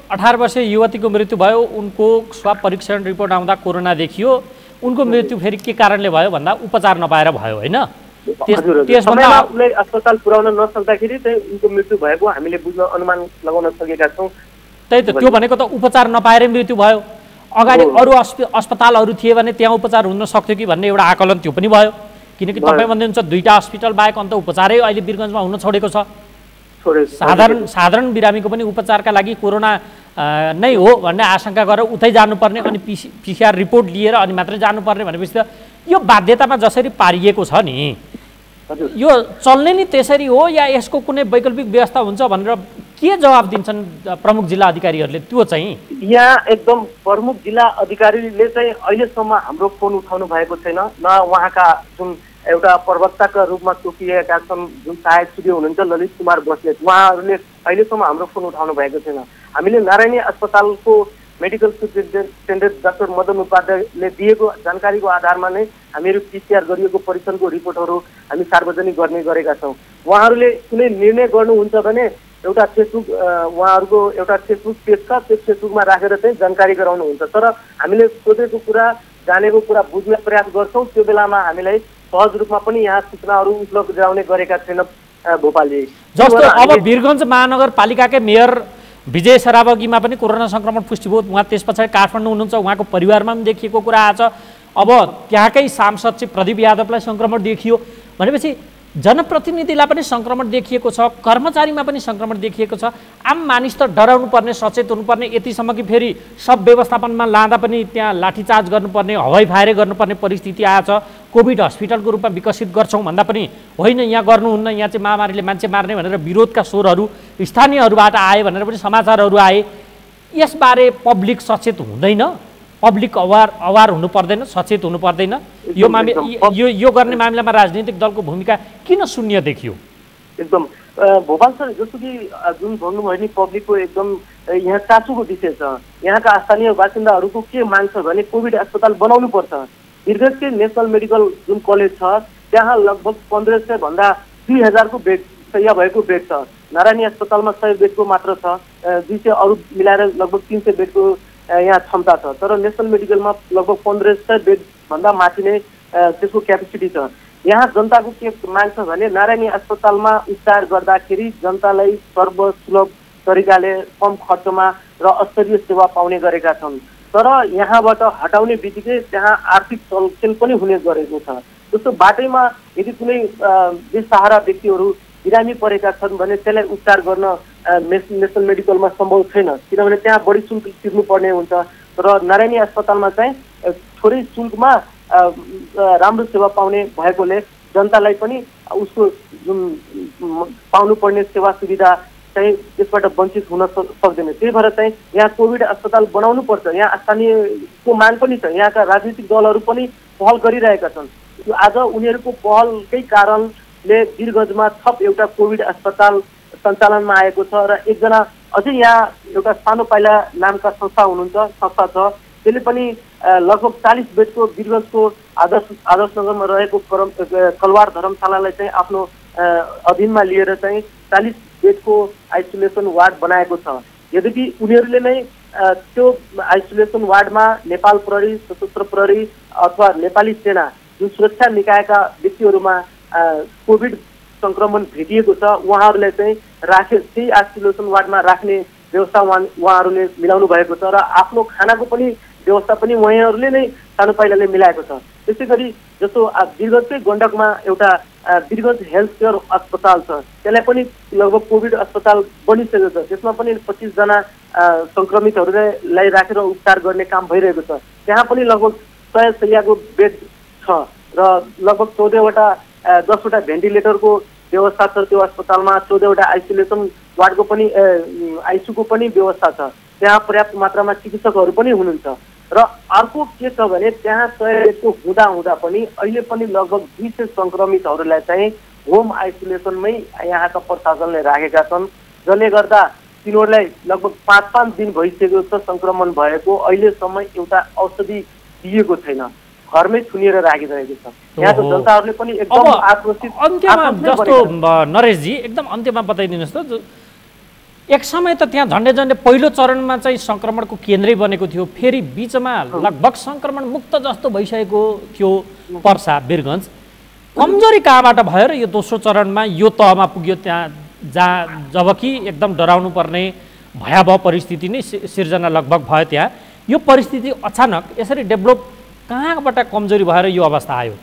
A: 18 वर्षीय युवतीको मृत्यु भयो उनको स्वाब परीक्षण रिपोर्ट आउँदा कोरोना देखियो, उनको मृत्यु फेरि के कारणले भयो भन्दा उपचार नपाएर भयो, होइन?
B: त्यसभन्दा अस्पताल पुर्याउन नसक्दाखेरि चाहिँ उनको मृत्यु भएको हामीले बुझ्न अनुमान लगाउन सकेका छौँ।
A: त्यही त, त्यो भनेको त उपचार नपाएरै मृत्यु भयो। अगाडि अरू अस्पतालहरू थिए भने त्यहाँ उपचार हुन सक्थ्यो कि भन्ने एउटा आकलन त्यो पनि भयो, किनकि तपाईँ भन्नुहुन्छ 2टा हस्पिटल बाहेक अन्त उपचारै अहिले वीरगञ्जमा हुन छोडेको छ। साधारण बिरामीको पनि उपचारका लागि कोरोना नै हो भन्ने आशंका गरेर उतै जानुपर्ने अनि PCR रिपोर्ट लिएर अनि मात्रै जानुपर्ने भनेपछि त यो बाध्यतामा जसरी पारिएको छ नि यो चल्ने नि त्यसरी हो या यसको कुनै वैकल्पिक व्यवस्था हुन्छ भनेर के जवाब दिन्छन् प्रमुख जिल्ला अधिकारीहरूले? त्यो चाहिँ
B: यहाँ एकदम प्रमुख जिल्ला अधिकारीले चाहिँ अहिलेसम्म हाम्रो फोन उठाउनु भएको छैन। न उहाँका जुन एउटा प्रवक्ताका रूपमा तोकिएका छन् जुन सहायक सूर्य हुनुहुन्छ ललित कुमार बस्नेत, उहाँहरूले अहिलेसम्म हाम्रो फोन उठाउनु भएको छैन। हामीले नारायणी अस्पतालको मेडिकल सुपरिन्टेन्डेन्ट डाक्टर मदन उपाध्यायले दिएको जानकारीको आधारमा नै हामीहरू PCR गरिएको परीक्षणको रिपोर्टहरू हामी सार्वजनिक गर्ने गरेका छौँ। उहाँहरूले कुनै निर्णय गर्नुहुन्छ भने एउटा फेसबुक उहाँहरूको एउटा फेसबुक पेज छ, त्यो फेसबुकमा राखेर चाहिँ जानकारी गराउनुहुन्छ। तर हामीले सोधेको कुरा जानेको कुरा बुझ्ने प्रयास गर्छौँ, त्यो बेलामा हामीलाई सहज रूपमा पनि यहाँ सूचनाहरू उपलब्ध गराउने गरेका छैन भोपालजी।
A: जस्तो अब वीरगञ्ज महानगरपालिकाकै मेयर विजय सरावगीमा पनि कोरोना संक्रमण पुष्टि भयो, उहाँ त्यस पछाडि काठमाडौँ हुनुहुन्छ, उहाँको परिवारमा पनि देखिएको कुरा आछ। अब त्यहाँकै सांसद चाहिँ प्रदीप यादवलाई संक्रमण देखियो भनेपछि जनप्रतिनिधिलाई पनि संक्रमण देखिएको छ, कर्मचारीमा पनि संक्रमण देखिएको छ। आम मानिस त डराउनु पर्ने, सचेत हुनुपर्ने, यतिसम्म कि फेरि सब व्यवस्थापनमा लाँदा पनि त्यहाँ लाठीचार्ज गर्नुपर्ने, हवाई फायरै गर्नुपर्ने परिस्थिति आएछ। कोभिड हस्पिटलको रूपमा विकसित गर्छौँ भन्दा पनि होइन यहाँ गर्नुहुन्न, यहाँ चाहिँ महामारीले मान्छे मार्ने भनेर विरोधका स्वरहरू स्थानीयहरूबाट आए भनेर पनि समाचारहरू आए। यसबारे पब्लिक सचेत हुँदैन, पब्लिक अवार हुनु पर्दैन, सचेत हुनु पर्दैन? यो गर्ने मामिलामा राजनीतिक दलको भूमिका किन शून्य देखियो?
B: एकदम भोपाल सर जस्तो कि जुन भन्नुभयो नि पब्लिकको एकदम यहाँ चासोको विषय छ। यहाँका स्थानीय बासिन्दाहरूको के माग छ भने कोभिड अस्पताल बनाउनु पर्छ। वीरगञ्जकै नेसनल मेडिकल जुन कलेज छ त्यहाँ लगभग 1500 भन्दा 2000 को बेड शैय्या भएको बेड छ। नारायणी अस्पतालमा 100 बेडको मात्र छ। 200 अरू मिलाएर लगभग 300 बेडको यहाँ क्षमता छ। तर नेसनल मेडिकलमा लगभग 1500 बेड भन्दा माथि नै त्यसको क्यापेसिटी छ। यहाँ जनताको के माग छ भने नारायणी अस्पतालमा उपचार गर्दाखेरि जनतालाई सर्वसुलभ तरिकाले कम खर्चमा र स्तरीय सेवा पाउने गरेका छन्। तर यहाँबाट हटाउने बित्तिकै त्यहाँ आर्थिक चलखेल पनि हुने गरेको छ। जस्तो बाटैमा यदि कुनै बेसहारा व्यक्तिहरू बिरामी परेका छन् भने त्यसलाई उपचार गर्न नेसनल मेडिकलमा सम्भव छैन, किनभने त्यहाँ बढी शुल्क तिर्नुपर्ने हुन्छ। तर नारायणी अस्पतालमा चाहिँ थोरै शुल्कमा राम्रो सेवा पाउने भएकोले जनतालाई पनि उसको जुन पाउनुपर्ने सेवा सुविधा चाहिँ त्यसबाट वञ्चित हुन सक्दैन। त्यही भएर चाहिँ यहाँ कोभिड अस्पताल बनाउनु पर्छ। यहाँ स्थानीयको माग पनि छ। यहाँका राजनीतिक दलहरू पनि पहल गरिरहेका छन्। आज उनीहरूको पहलकै कारणले वीरगञ्जमा थप एउटा कोभिड अस्पताल सञ्चालनमा आएको छ र एकजना अझै यहाँ एउटा सानो पाइला नामका संस्था छ। त्यसले पनि लगभग 40 बेडको वीरगञ्जको आदर्शनगरमा रहेको कलवार धर्मशालालाई चाहिँ आफ्नो अधीनमा लिएर चाहिँ 40 बेडको आइसोलेसन वार्ड बनाएको छ। यद्यपि उनीहरूले नै त्यो आइसोलेसन वार्डमा नेपाल प्रहरी, सशस्त्र प्रहरी अथवा नेपाली सेना जुन सुरक्षा निकायका व्यक्तिहरूमा कोभिड संक्रमण भेटिएको छ उहाँहरूलाई चाहिँ त्यही आइसोलेसन वार्डमा राख्ने व्यवस्था उहाँहरूले मिलाउनु भएको छ र आफ्नो खानाको पनि व्यवस्था पनि उहाँहरूले नै सानो पाइलाले मिलाएको छ। त्यसै गरी जस्तो वीरगञ्जकै गण्डकमा एउटा वीरगञ्ज हेल्थ केयर अस्पताल छ, त्यसलाई पनि लगभग कोभिड अस्पताल बनिसकेको छ। त्यसमा पनि 25 जना सङ्क्रमितहरूलाई राखेर उपचार गर्ने काम भइरहेको छ। त्यहाँ पनि लगभग 100 शैय्याको बेड छ र लगभग 10वटा भेन्टिलेटरको व्यवस्था छ त्यो अस्पतालमा। 14वटा आइसोलेसन वार्डको पनि आइसियुको पनि व्यवस्था छ। त्यहाँ पर्याप्त मात्रामा चिकित्सकहरू पनि हुनुहुन्छ। र अर्को के छ भने त्यहाँ 100 बेडको हुँदा पनि अहिले पनि लगभग 200 सङ्क्रमितहरूलाई चाहिँ होम आइसोलेसनमै यहाँका प्रशासनले राखेका छन्, जसले गर्दा तिनीहरूलाई लगभग 5-5 दिन भइसकेको छ सङ्क्रमण भएको। अहिलेसम्म एउटा औषधि दिएको छैन, घरमै थुनिएर राखिरहेको छ। यहाँको जनताहरूले पनि एकदम आक्रोशित।
A: अन्त्यमा जस्तो नरेशजी एकदम अन्त्यमा बताइदिनुहोस् त, एक समय त त्यहाँ झन्डै पहिलो चरणमा चाहिँ सङ्क्रमणको केन्द्रै बनेको थियो, फेरि बिचमा लगभग सङ्क्रमण मुक्त जस्तो भइसकेको थियो पर्सा वीरगञ्ज। कमजोरी कहाँबाट भयो र यो दोस्रो चरणमा यो तहमा पुग्यो त्यहाँ जबकि एकदम डराउनु पर्ने भयावह परिस्थिति नै सिर्जना लगभग भयो त्यहाँ। यो परिस्थिति अचानक यसरी डेभलप कहाँबाट कमजोरी भएर यो अवस्था आयो?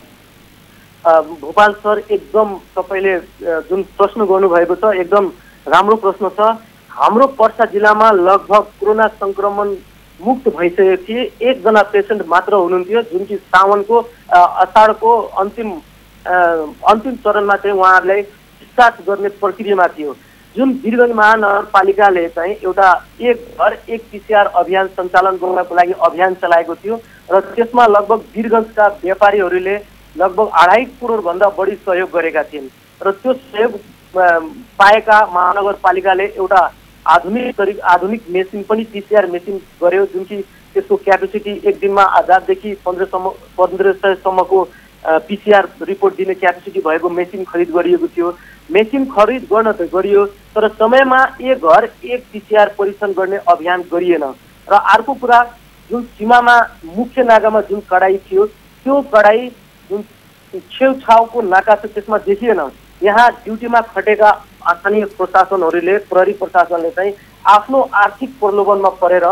B: भोपाल सर एकदम तपाईँले जुन प्रश्न गर्नुभएको छ एकदम राम्रो प्रश्न छ। हाम्रो पर्सा जिल्लामा लगभग कोरोना सङ्क्रमण मुक्त भइसकेको थिए। एकजना पेसेन्ट मात्र हुनुहुन्थ्यो जुन कि साउनको असाढको अन्तिम चरणमा चाहिँ उहाँहरूलाई डिस्चार्ज गर्ने प्रक्रियामा थियो। जुन वीरगञ्ज महानगरपालिकाले चाहिँ एउटा एक घर एक PCR अभियान सञ्चालन गर्नको लागि अभियान चलाएको थियो र त्यसमा लगभग वीरगञ्जका व्यापारीहरूले लगभग 2.5 करोड भन्दा बढी सहयोग गरेका थिए र त्यो सहयोग पाएका महानगरपालिकाले एउटा आधुनिक मेसिन पनि PCR मेसिन गर्यो, जुन कि त्यसको क्यापेसिटी एक दिनमा 1000 देखि 1500 सम्मको PCR रिपोर्ट दिने क्यापेसिटी भएको मेसिन खरिद गरिएको थियो। मेसिन खरिद गर्न त गरियो, तर समयमा एक घर एक PCR परीक्षण गर्ने अभियान गरिएन। र अर्को कुरा, जुन सीमामा मुख्य नाकामा जुन कडाई थियो त्यो कडाई जुन छेउछाउको नाका छ त्यसमा देखिएन। यहाँ ड्युटीमा खटेका स्थानीय प्रशासनहरूले, प्रहरी प्रशासनले चाहिँ आफ्नो आर्थिक प्रलोभनमा परेर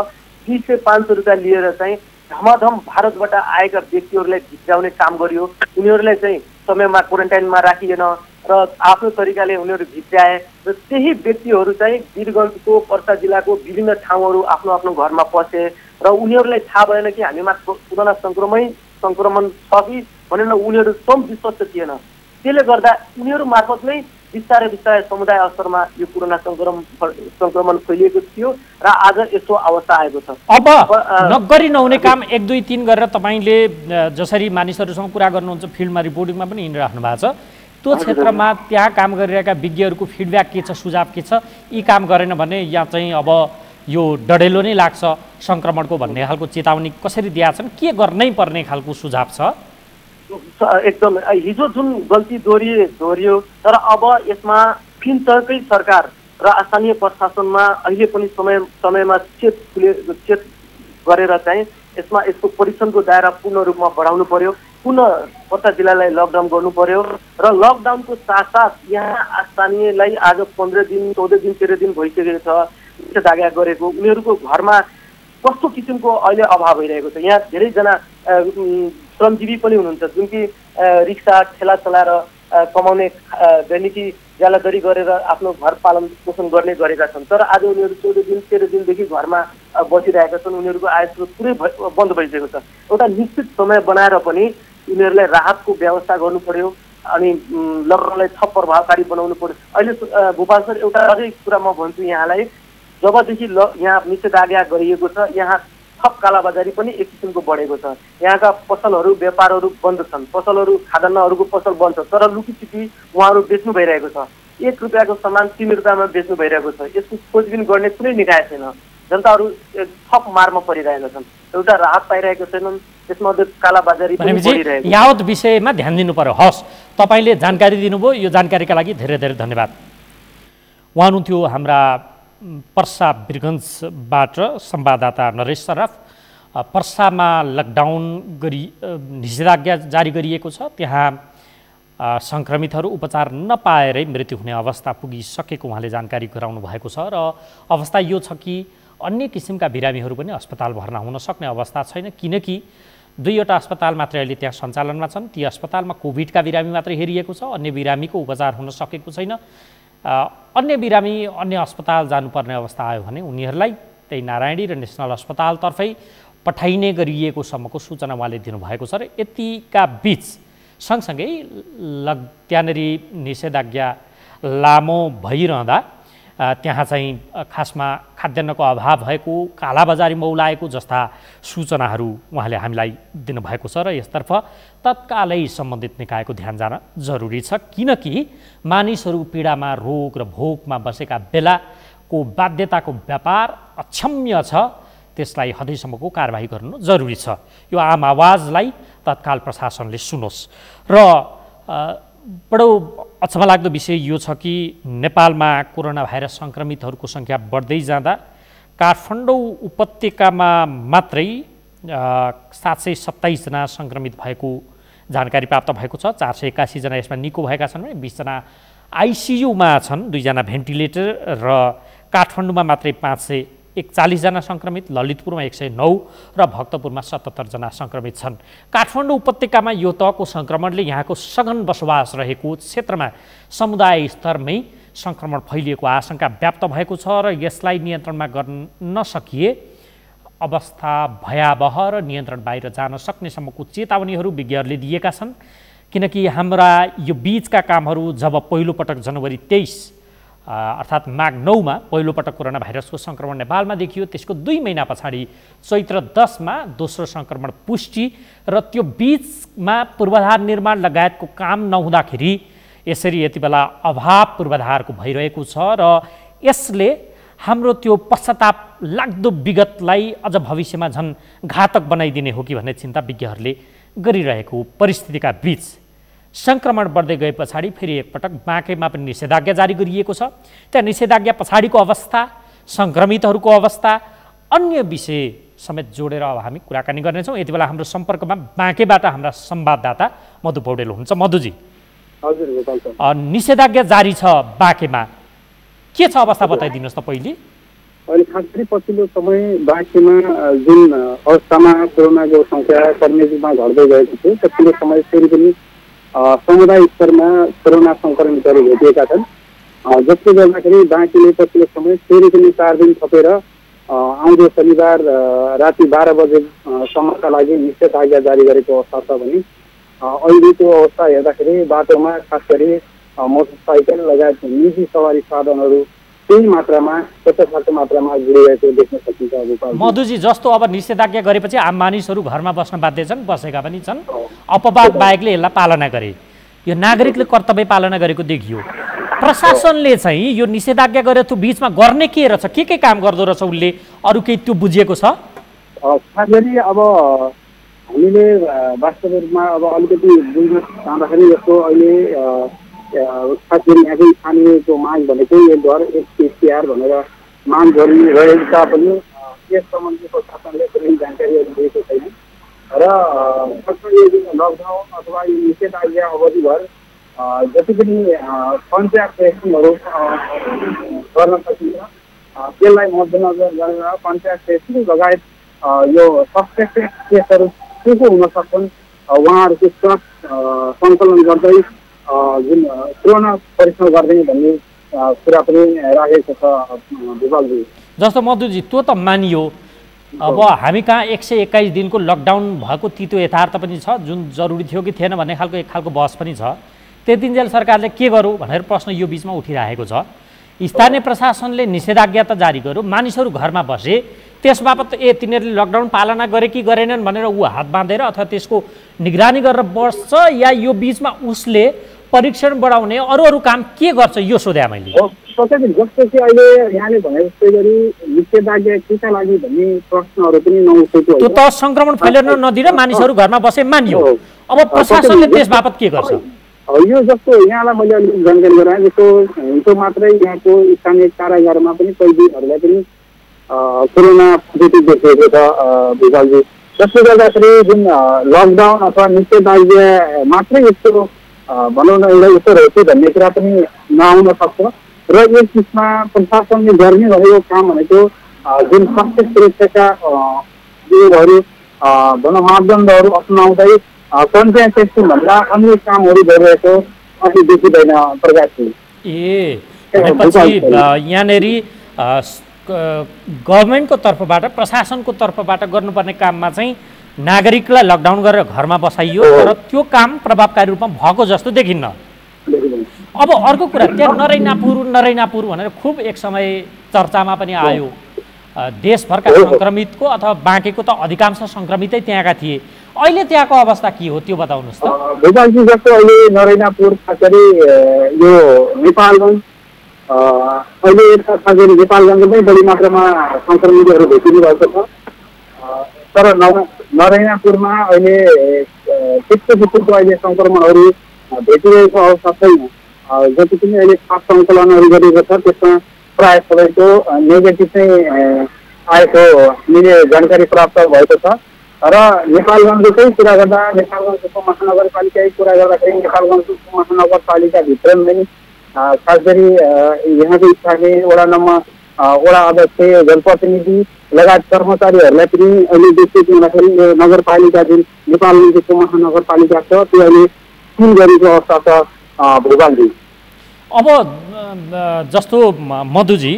B: 200-500 रुपियाँ लिएर चाहिँ धमाधम भारतबाट आएका व्यक्तिहरूलाई भित्राउने काम गरियो। उनीहरूलाई चाहिँ समयमा क्वारेन्टाइनमा राखिएन र आफ्नो तरिकाले उनीहरू भित्राए र त्यही व्यक्तिहरू चाहिँ वीरगञ्जको पर्सा जिल्लाको विभिन्न ठाउँहरू आफ्नो आफ्नो घरमा पसे र उनीहरूलाई थाहा भएन कि हामीमा कोरोना सङ्क्रमण छ कि भनेर उनीहरू स्वयं विश्वस्त थिएन। त्यसले गर्दा उनीहरू मार्फत नै बिस्तारै समुदाय स्तरमा यो कोरोना सङ्क्रमण फैलिएको थियो र आज यस्तो अवस्था आएको छ।
A: अब नगरी नहुने काम 1, 2, 3 गरेर तपाईँले जसरी मानिसहरूसँग कुरा गर्नुहुन्छ, फिल्डमा रिपोर्टिङमा पनि हिँडिराख्नु भएको छ, त्यो क्षेत्रमा त्यहाँ काम गरिरहेका विज्ञहरूको फिडब्याक के छ, सुझाव के छ? यी काम गरेन भने यहाँ चाहिँ अब यो डढेलो नै लाग्छ सङ्क्रमणको भन्ने खालको चेतावनी कसरी दिएका छन्? के गर्नै पर्ने खालको सुझाव छ?
C: एकदम हिजो जुन गल्ती दोहोरियो, तर अब यसमा फिनतर्कै सरकार र स्थानीय प्रशासनमा अहिले पनि समयमा चेत गरेर चाहिँ यसको परीक्षणको दायरा पूर्ण रूपमा बढाउनु पर्यो। पुनः 50 जिल्लालाई लकडाउन गर्नु पर्यो र लकडाउनको साथसाथ यहाँ स्थानीयलाई आज 15 दिन 14 दिन 13 दिन भइसकेको छ निषेधाज्ञा गरेको। उनीहरूको घरमा कस्तो किसिमको अहिले अभाव भइरहेको छ। यहाँ धेरैजना श्रमजीवी पनि हुनुहुन्छ जुन कि रिक्सा ठेला चलाएर कमाउने दैनिकी ज्यालादरी गरेर आफ्नो घर पालन पोषण गर्ने गरेका छन्। तर आज उनीहरू 14 दिन 13 दिनदेखि घरमा बसिरहेका छन्। उनीहरूको आय स्रोत पुरै बन्द भइसकेको छ। एउटा निश्चित समय बनाएर पनि उनीहरूलाई राहतको व्यवस्था गर्नु पर्यो अनि लकडाउनलाई थप प्रभावकारी बनाउनु पर्यो। अहिले भोपाल सर एउटा अझै कुरा म भन्छु यहाँलाई, जबदेखि यहाँ निषेधाज्ञा गरिएको छ यहाँ थप कालाबजारी पनि एक किसिमको बढेको छ। यहाँका पसलहरू व्यापारहरू बन्द छन्, पसलहरू खाद्यान्नहरूको पसल बन्द छ, तर लुकीछिपी उहाँहरू बेच्नु भइरहेको छ। 1 रुपियाँको सामान 3 रुपियाँमा बेच्नु भइरहेको छ। यसको खोजबिन गर्ने कुनै निकाय छैन। जनताहरू थप मारमा परिरहेका छन्, एउटा राहत पाइरहेको छैनन्। त्यसमध्ये कालाबजारी पनि बढिरहेको छ।
A: यावत विषयमा ध्यान दिनु पर्यो। हस्, तपाईँले जानकारी दिनुभयो, यो जानकारीका लागि धेरै धेरै धन्यवाद। उहाँ हुनुहुन्थ्यो हाम्रा पर्सा वीरगन्जबाट संवाददाता नरेश सराफ। पर्सामा लकडाउन निषेधाज्ञा जारी गरिएको छ। त्यहाँ सङ्क्रमितहरू उपचार नपाएरै मृत्यु हुने अवस्था पुगिसकेको उहाँले जानकारी गराउनु भएको छ। र अवस्था यो छ कि अन्य किसिमका बिरामीहरू पनि अस्पताल भर्ना हुन सक्ने अवस्था छैन, किनकि 2वटा अस्पताल मात्रै अहिले त्यहाँ सञ्चालनमा छन्। ती अस्पतालमा कोभिडका बिरामी मात्रै हेरिएको छ, अन्य बिरामीको उपचार हुन सकेको छैन। अन्य बिरामी अन्य अस्पताल जानुपर्ने अवस्था आयो भने उनीहरूलाई त्यही नारायणी र नेसनल अस्पतालतर्फै पठाइने गरिएको सम्मको सूचना उहाँले दिनुभएको छ। र यतिका बिच सँगसँगै त्यहाँनिर निषेधाज्ञा लामो भइरहँदा त्यहाँ चाहिँ खासमा खाद्यान्नको अभाव भएको, कालाबजारी मौलाएको जस्ता सूचनाहरू उहाँले हामीलाई दिनुभएको छ। र यसतर्फ तत्कालै सम्बन्धित निकायको ध्यान जान जरुरी छ, किनकि मानिसहरू पीडामा, रोग र भोकमा बसेका बेलाको बाध्यताको व्यापार अक्षम्य छ। त्यसलाई हदैसम्मको कारबाही गर्नु जरुरी छ। यो आम आवाजलाई तत्काल प्रशासनले सुनोस्। र बडो अचम्मलाग्दो विषय यो छ कि नेपालमा कोरोना भाइरस सङ्क्रमितहरूको सङ्ख्या बढ्दै जाँदा काठमाडौँ उपत्यकामा मात्रै 727 जना सङ्क्रमित भएको जानकारी प्राप्त भएको छ। 481 जना यसमा निको भएका छन् भने 20 जना आइसियुमा छन्, 2 जना भेन्टिलेटर र काठमाडौँमा मात्रै 541 जना सङ्क्रमित, ललितपुरमा 109 र भक्तपुरमा 77 जना सङ्क्रमित छन्। काठमाडौँ उपत्यकामा यो तहको सङ्क्रमणले यहाँको सघन बसोबास रहेको क्षेत्रमा समुदाय स्तरमै सङ्क्रमण फैलिएको आशंका व्याप्त भएको छ र यसलाई नियन्त्रणमा गर्न नसकिए अवस्था भयावह र नियन्त्रण बाहिर जान सक्नेसम्मको चेतावनीहरू विज्ञहरूले दिएका छन्। किनकि हाम्रा यो बीचका कामहरू जब पहिलोपटक जनवरी 23 अर्थात् माघ 9 मा पहिलोपटक कोरोना भाइरसको सङ्क्रमण नेपालमा देखियो, त्यसको 2 महिना पछाडि चैत्र 10 मा दोस्रो सङ्क्रमण पुष्टि र त्यो बीचमा पूर्वाधार निर्माण लगायतको काम नहुँदाखेरि यसरी यति बेला अभाव पूर्वाधारको भइरहेको छ र यसले हाम्रो त्यो पश्चाताप लाग्दो विगतलाई अझ भविष्यमा झन् घातक बनाइदिने हो कि भन्ने चिन्ता विज्ञहरूले गरिरहेको परिस्थितिका बीच सङ्क्रमण बढ्दै गए पछाडि फेरि एकपटक बाँकेमा पनि निषेधाज्ञा जारी गरिएको छ। त्यहाँ निषेधाज्ञा पछाडिको अवस्था, सङ्क्रमितहरूको अवस्था, अन्य विषय समेत जोडेर अब हामी कुराकानी गर्नेछौँ। यति बेला हाम्रो सम्पर्कमा बाँकेबाट हाम्रा संवाददाता मधु पौडेल हुनुहुन्छ। मधुजी,
B: हजुर
A: निषेधाज्ञा जारी छ बाँकेमा, के छ अवस्था बताइदिनुहोस् त पहिले।
D: अहिले खास गरी पछिल्लो समय बाँकेमा जुन अवस्थामा कोरोनाको सङ्ख्या कर्नेजीमा घट्दै गएको थियो, पछिल्लो समय फेरि पनि समुदाय स्तरमा कोरोना सङ्क्रमितहरू भेटिएका छन्, जसले गर्दाखेरि बाँकीले पछिल्लो समय फेरि पनि 4 दिन थपेर आउँदो शनिबार राति 12 बजेसम्मका लागि निषेधाज्ञा जारी गरेको अवस्था छ भने अहिलेको अवस्था हेर्दाखेरि बाटोमा खास गरी मोटरसाइकल लगायत निजी सवारी साधनहरू त्यही मात्रामा प्रचण्ड मात्रामा जुडिरहेको देख्न सकिन्छ।
A: मधुजी, जस्तो अब निषेधाज्ञा गरेपछि आम मानिसहरू घरमा बस्न बाध्य छन्, बसेका पनि छन्, अपवाद बाहेकले यसलाई पालना गरे। यो नागरिकले कर्तव्य पालना गरेको देखियो। प्रशासनले चाहिँ यो निषेधाज्ञा गरेर त्यो बिचमा गर्ने के रहेछ, के काम गर्दो रहेछ उसले, अरू केही त्यो बुझिएको छ?
D: खास गरी अब हामीले वास्तव रूपमा अब अलिकति बुझ्न चाहँदाखेरि जस्तो अहिले खास गरी यहाँको स्थानीयको माग भनेको एक घर एक केसीआर भनेर माग गरिरहेको तापनि यस सम्बन्धी प्रशासनले कुनै जानकारीहरू दिएको छैन र लकडाउन अथवा यो निषेधाज्ञा अवधिभर जति पनि कन्ट्याक्ट ट्रेसिङहरू गर्न सकिन्छ त्यसलाई मध्यनजर गरेर कन्ट्याक्ट ट्रेसिङ लगायत यो सस्पेक्टेड केसहरू के हुन सक्छन् उहाँहरूको स्वास्थ्य सङ्कलन गर्दै जुन कोरोना परीक्षण गर्ने भन्ने कुरा पनि राखेको छ विभागले।
A: जस्तो मधुजी त्यो त मानियो, अब हामी कहाँ 121 दिनको लकडाउन भएको तितो यथार्थ पनि छ, जुन जरुरी थियो कि थिएन भन्ने खालको एक खालको बहस पनि छ। त्यतिन्जेल सरकारले के गरौँ भनेर प्रश्न यो बिचमा उठिरहेको छ। स्थानीय प्रशासनले निषेधाज्ञा त जारी गर्यो, मानिसहरू घरमा बसे, त्यसबापत तिनीहरूले लकडाउन पालना गरे कि गरेनन् भनेर ऊ हात बाँधेर अथवा त्यसको निगरानी गरेर बस्छ या यो बिचमा उसले परीक्षण बढाउने अरू काम के गर्छ, यो सोधे मैले।
D: जस्तो कि अहिले यहाँले भने जस्तै गरी निषेधाज्ञा केका लागि भन्ने प्रश्नहरू पनि नउठेको
A: त्यो त सङ्क्रमण फैलिन नदिएर मानिसहरू घरमा बसे मानियो, अब प्रशासनले त्यस बापत के गर्छ?
D: यो जस्तो यहाँलाई मैले अलिकति जानकारी गराएँ, जस्तो हिजो मात्रै यहाँको स्थानीय कारागारमा पनि कैदीहरूलाई पनि कोरोना पोजिटिभ देखिएको छ विभागले। जसले गर्दाखेरि जुन लकडाउन अथवा निषेधाज्ञा मात्रै यस्तो भनौँ न एउटा उत्तर हो कि भन्ने कुरा पनि नआउन सक्छ र यस बिचमा प्रशासनले गर्ने भनेको काम भनेको जुन स्वास्थ्य सुरक्षाका नियमहरू भनौँ मापदण्डहरू अपनाउँदै कन्ट्याक्ट ट्रेसिङभन्दा अन्य कामहरू गरिरहेको अहिले देखिँदैन प्रकाशजी।
A: भनेपछि यहाँनेरि गभर्मेन्टको तर्फबाट प्रशासनको तर्फबाट गर्नुपर्ने काममा चाहिँ नागरिकलाई लकडाउन गरेर घरमा बसाइयो तर त्यो काम प्रभावकारी रूपमा भएको जस्तो देखिन्न। अब अर्को कुरा, त्यहाँ नरैनापुर भनेर खुब एक समय चर्चामा पनि आयो, देशभरका सङ्क्रमितको अथवा बाँकेको त अधिकांश सङ्क्रमितै त्यहाँका थिए, अहिले त्यहाँको अवस्था के हो त्यो बताउनुहोस् त।
D: भूपालजी जस्तो अहिले नरैनापुर खास गरी यो नेपालगञ्ज अहिले खास गरी नेपालगञ्जमै बढी मात्रामा सङ्क्रमितहरू भेटिनु भएको छ, तर नरैनापुरमा अहिले त्यस्तो किसिमको अहिले सङ्क्रमणहरू भेटिरहेको अवस्था छैन। जति पनि अहिले खास सङ्कलनहरू गरिएको छ त्यसमा प्रायः सबैको नेगेटिभ चाहिँ आएको मैले जानकारी प्राप्त भएको छ र नेपालगञ्जकै कुरा गर्दा नेपालगञ्जको महानगरपालिकै कुरा गर्दाखेरि नेपालगञ्जको महानगरपालिकाभित्र नै खास गरी यहाँको स्थानीय वडा अध्यक्ष जनप्रतिनिधि लगायत कर्मचारीहरूलाई पनि अहिले देखिएको हुँदाखेरि नगरपालिका जुन नेपालगञ्जको महानगरपालिका छ त्यो अहिले सिल गरेको अवस्था छ भूपालजी।
A: अब जस्तो मधुजी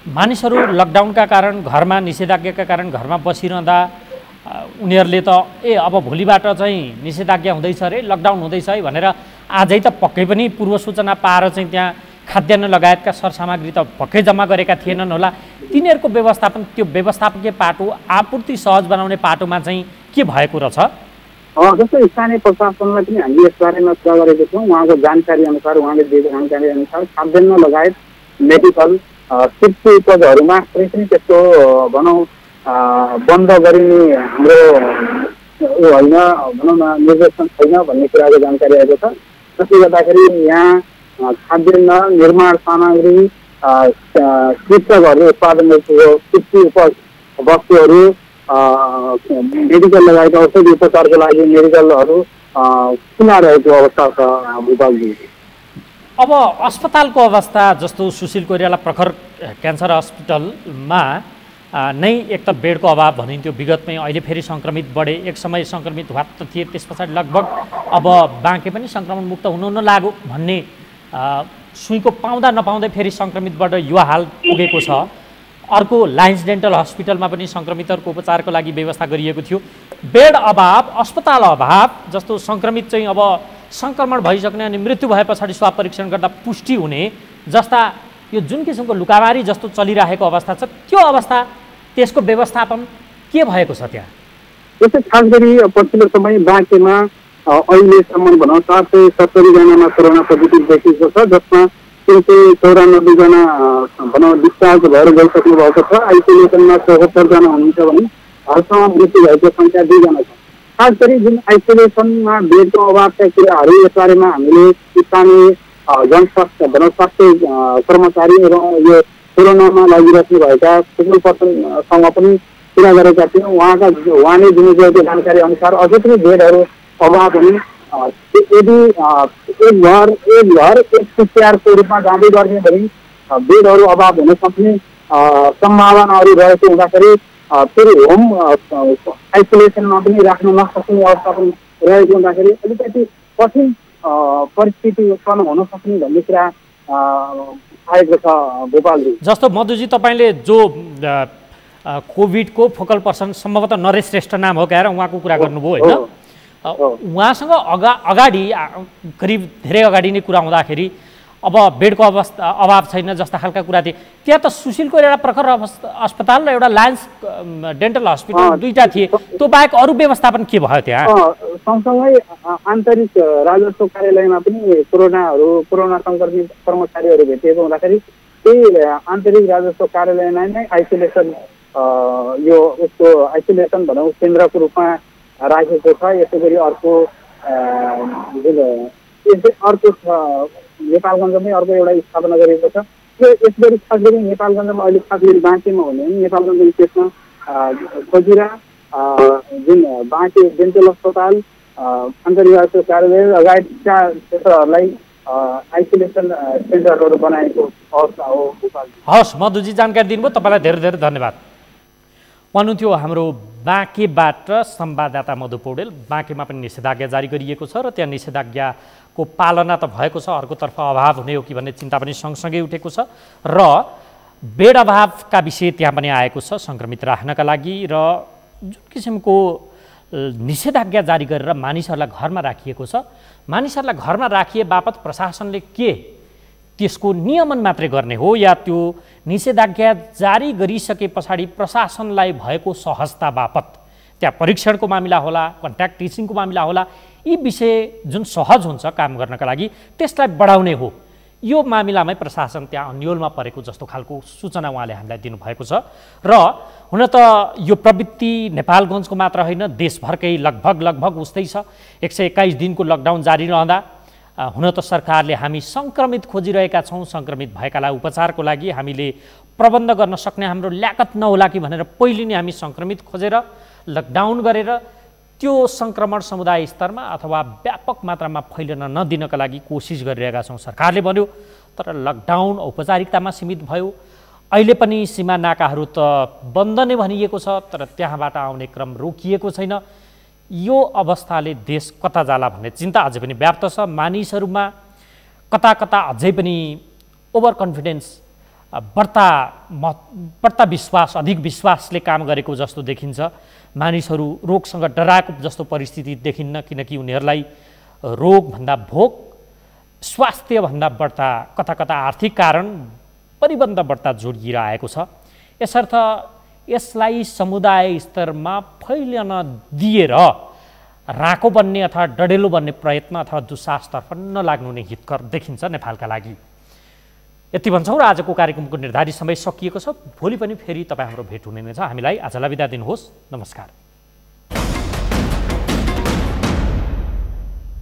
A: मानिसहरू लकडाउनका कारण घरमा निषेधाज्ञाका कारण घरमा बसिरहँदा उनीहरूले त अब भोलिबाट चाहिँ निषेधाज्ञा हुँदैछ अरे, लकडाउन हुँदैछ है भनेर आजै त पक्कै पनि पूर्व सूचना पाएर चाहिँ त्यहाँ खाद्यान्न लगायतका सरसामग्री त पक्कै जम्मा गरेका थिएनन् होला, तिनीहरूको व्यवस्थापन त्यो व्यवस्थापकीय पाटो आपूर्ति सहज बनाउने पाटोमा चाहिँ के भएको रहेछ?
D: जस्तो स्थानीय प्रशासनलाई पनि हामीले यस बारेमा कुरा गरेको छौँ। उहाँको जानकारी अनुसार उहाँले दिएको जानकारी अनुसार खाद्यान्न लगायत मेडिकल कृषि उपजहरूमा कुनै पनि त्यस्तो भनौँ बन्द गरिने हाम्रो होइन भनौँ न निर्देशन छैन भन्ने कुराको जानकारी आएको छ। त्यसले गर्दाखेरि यहाँ खाद्यान्न निर्माण सामग्री कृषकहरूले उत्पादन गरेको कृषि उपज वस्तुहरू मेडिकल लगायत औषधि उपचारको लागि मेडिकलहरू खुला रहेको अवस्था छ भूपालजी।
A: अब अस्पतालको अवस्था जस्तो सुशील कोइराला प्रखर क्यान्सर हस्पिटलमा नै एक त बेडको अभाव भनिन्थ्यो विगतमै, अहिले फेरि सङ्क्रमित बढे, एक समय सङ्क्रमित वात्त थिए, त्यस पछाडि लगभग अब बाँके पनि सङ्क्रमण मुक्त हुन नलाग्यो भन्ने सुईको पाउँदा नपाउँदै फेरि सङ्क्रमितबाट यो हाल पुगेको छ। अर्को लायन्स डेन्टल हस्पिटलमा पनि सङ्क्रमितहरूको उपचारको लागि व्यवस्था गरिएको थियो। बेड अभाव, अस्पताल अभाव जस्तो सङ्क्रमित चाहिँ अब सङ्क्रमण भइसक्ने अनि मृत्यु भए पछाडि स्वाब परीक्षण गर्दा पुष्टि हुने जस्ता यो जुन किसिमको लुकाबारी जस्तो चलिरहेको अवस्था छ, त्यो अवस्था त्यसको व्यवस्थापन के भएको छ त्यहाँ?
D: जस्तै खास गरी पछिल्लो समय बाँकेमा अहिलेसम्म भनौँ 470 जनामा कोरोना पोजिटिभ देखिएको छ, जसमा 394 जना भनौँ डिस्चार्ज भएर गइसक्नु भएको छ। आइसोलेसनमा 74 जना हुनुहुन्छ भने हालसम्म मृत्यु भएको सङ्ख्या 2 जना छ। खास गरी जुन आइसोलेसनमा बेडको अभावका कुराहरू, यसबारेमा हामीले स्थानीय जनस्वास्थ्य भनौँ स्वास्थ्य कर्मचारी र यो कोरोनामा लागिराख्नु भएका कुनै पर्सनसँग पनि कुरा गरेका थियौँ। उहाँले दिनुभएको जानकारी अनुसार अझै पनि बेडहरू अभाव हुने, यदि एक घर एक सुत्यारको रूपमा जाँदै गर्ने भने बेडहरू अभाव हुन सक्ने सम्भावनाहरू रहेको हुँदाखेरि फेरि होम आइसोलेसनमा पनि राख्न नसक्ने अवस्था पनि रहेको हुँदाखेरि अलिकति कठिन परिस्थिति उत्पन्न हुन सक्ने भन्ने कुरा आएको छ गोपालजी।
A: जस्तो मधुजी तपाईँले जो कोभिडको फोकल पर्सन सम्भवतः नरेश श्रेष्ठ नाम हो क्या उहाँको कुरा गर्नुभयो होइन, उहाँसँग अगाडि करिब धेरै अगाडि नै कुरा हुँदाखेरि अब बेडको अभाव छैन जस्ता खालका कुरा थिए। त्यहाँ त सुशीलको एउटा प्रखर अस्पताल र एउटा लायन्स डेन्टल हस्पिटल दुईटा थिए, त्यो बाहेक अरू व्यवस्थापन के भयो त्यहाँ?
D: सँगसँगै आन्तरिक राजस्व कार्यालयमा पनि कोरोना सङ्क्रमित कर्मचारीहरू भेटिएको हुँदाखेरि त्यही आन्तरिक राजस्व कार्यालयमा नै आइसोलेसन यो उसको आइसोलेसन भनौँ केन्द्रको रूपमा राखेको छ। यसै गरी अर्को नेपालगञ्जमै अर्को एउटा स्थापना गरिएको छ। यस गरी खास गरी नेपालगञ्जमा अहिले खास गरी बाँकीमा हुने नेपालगञ्ज स्टेटमा खोजिरा जुन बाँकी डेन्टल अस्पताल आन्तरिक राजस्व कार्यालय लगायतका क्षेत्रहरूलाई आइसोलेसन सेन्टरहरू बनाएको अवस्था हो।
A: हस् मधुजी जानकारी दिनुभयो, तपाईँलाई धेरै धेरै धन्यवाद। भन्नुहुन्थ्यो हाम्रो बाँकेबाट संवाददाता मधु पौडेल। बाँकेमा पनि निषेधाज्ञा जारी गरिएको छ र त्यहाँ निषेधाज्ञाको पालना त भएको छ, अर्कोतर्फ अभाव हुने हो कि भन्ने चिन्ता पनि सँगसँगै उठेको छ र बेड अभावका विषय त्यहाँ पनि आएको छ सङ्क्रमित राख्नका लागि। र जुन किसिमको निषेधाज्ञा जारी गरेर मानिसहरूलाई घरमा राखिएको छ, मानिसहरूलाई घरमा राखिए बापत प्रशासनले के त्यसको नियमन मात्रै गर्ने हो या त्यो निषेधाज्ञा जारी गरिसके पछाडि प्रशासनलाई भएको सहजता बापत त्यहाँ परीक्षणको मामिला होला, कन्ट्याक्ट ट्रेसिङको मामिला होला, यी विषय जुन सहज हुन्छ काम गर्नका लागि त्यसलाई बढाउने हो। यो मामिलामै प्रशासन त्यहाँ अन्योलमा परेको जस्तो खालको सूचना उहाँले हामीलाई दिनुभएको छ। र हुन त यो प्रवृत्ति नेपालगञ्जको मात्र होइन, देशभरकै लगभग उस्तै छ। 121 दिनको लकडाउन जारी रहँदा हुन त सरकारले हामी सङ्क्रमित खोजिरहेका छौँ, सङ्क्रमित भएकालाई उपचारको लागि हामीले प्रबन्ध गर्न सक्ने हाम्रो ल्याकत नहोला कि भनेर पहिले नै हामी सङ्क्रमित खोजेर लकडाउन गरेर त्यो सङ्क्रमण समुदाय स्तरमा अथवा व्यापक मात्रामा फैलिन नदिनका लागि कोसिस गरिरहेका छौँ सरकारले भन्यो। तर लकडाउन औपचारिकतामा सीमित भयो। अहिले पनि सीमा नाकाहरू त बन्द नै भनिएको छ, तर त्यहाँबाट आउने क्रम रोकिएको छैन। यो अवस्थाले देश कता जाला भन्ने चिन्ता अझै पनि व्याप्त छ मानिसहरूमा। कता अझै पनि ओभर कन्फिडेन्स बढ्ता विश्वास, अधिक विश्वासले काम गरेको जस्तो देखिन्छ। मानिसहरू रोगसँग डराएको जस्तो परिस्थिति देखिन्न, किनकि उनीहरूलाई रोगभन्दा भोग, स्वास्थ्यभन्दा बढ्ता कता आर्थिक कारण, परिबन्ध बढ्ता जोडिएर आएको छ। यसर्थ यसलाई समुदाय स्तरमा फैलिन दिएर राको बन्ने अथवा डडेलो बन्ने प्रयत्न अथवा दुस्साहसतर्फ नलाग्नु नै हितकर देखिन्छ नेपालका लागि। यति भन्छौँ र आजको कार्यक्रमको निर्धारित समय सकिएको छ। भोलि पनि फेरि तपाईँ हाम्रो भेट हुने नै छ। हामीलाई आजलाई बिदा दिनुहोस्। नमस्कार।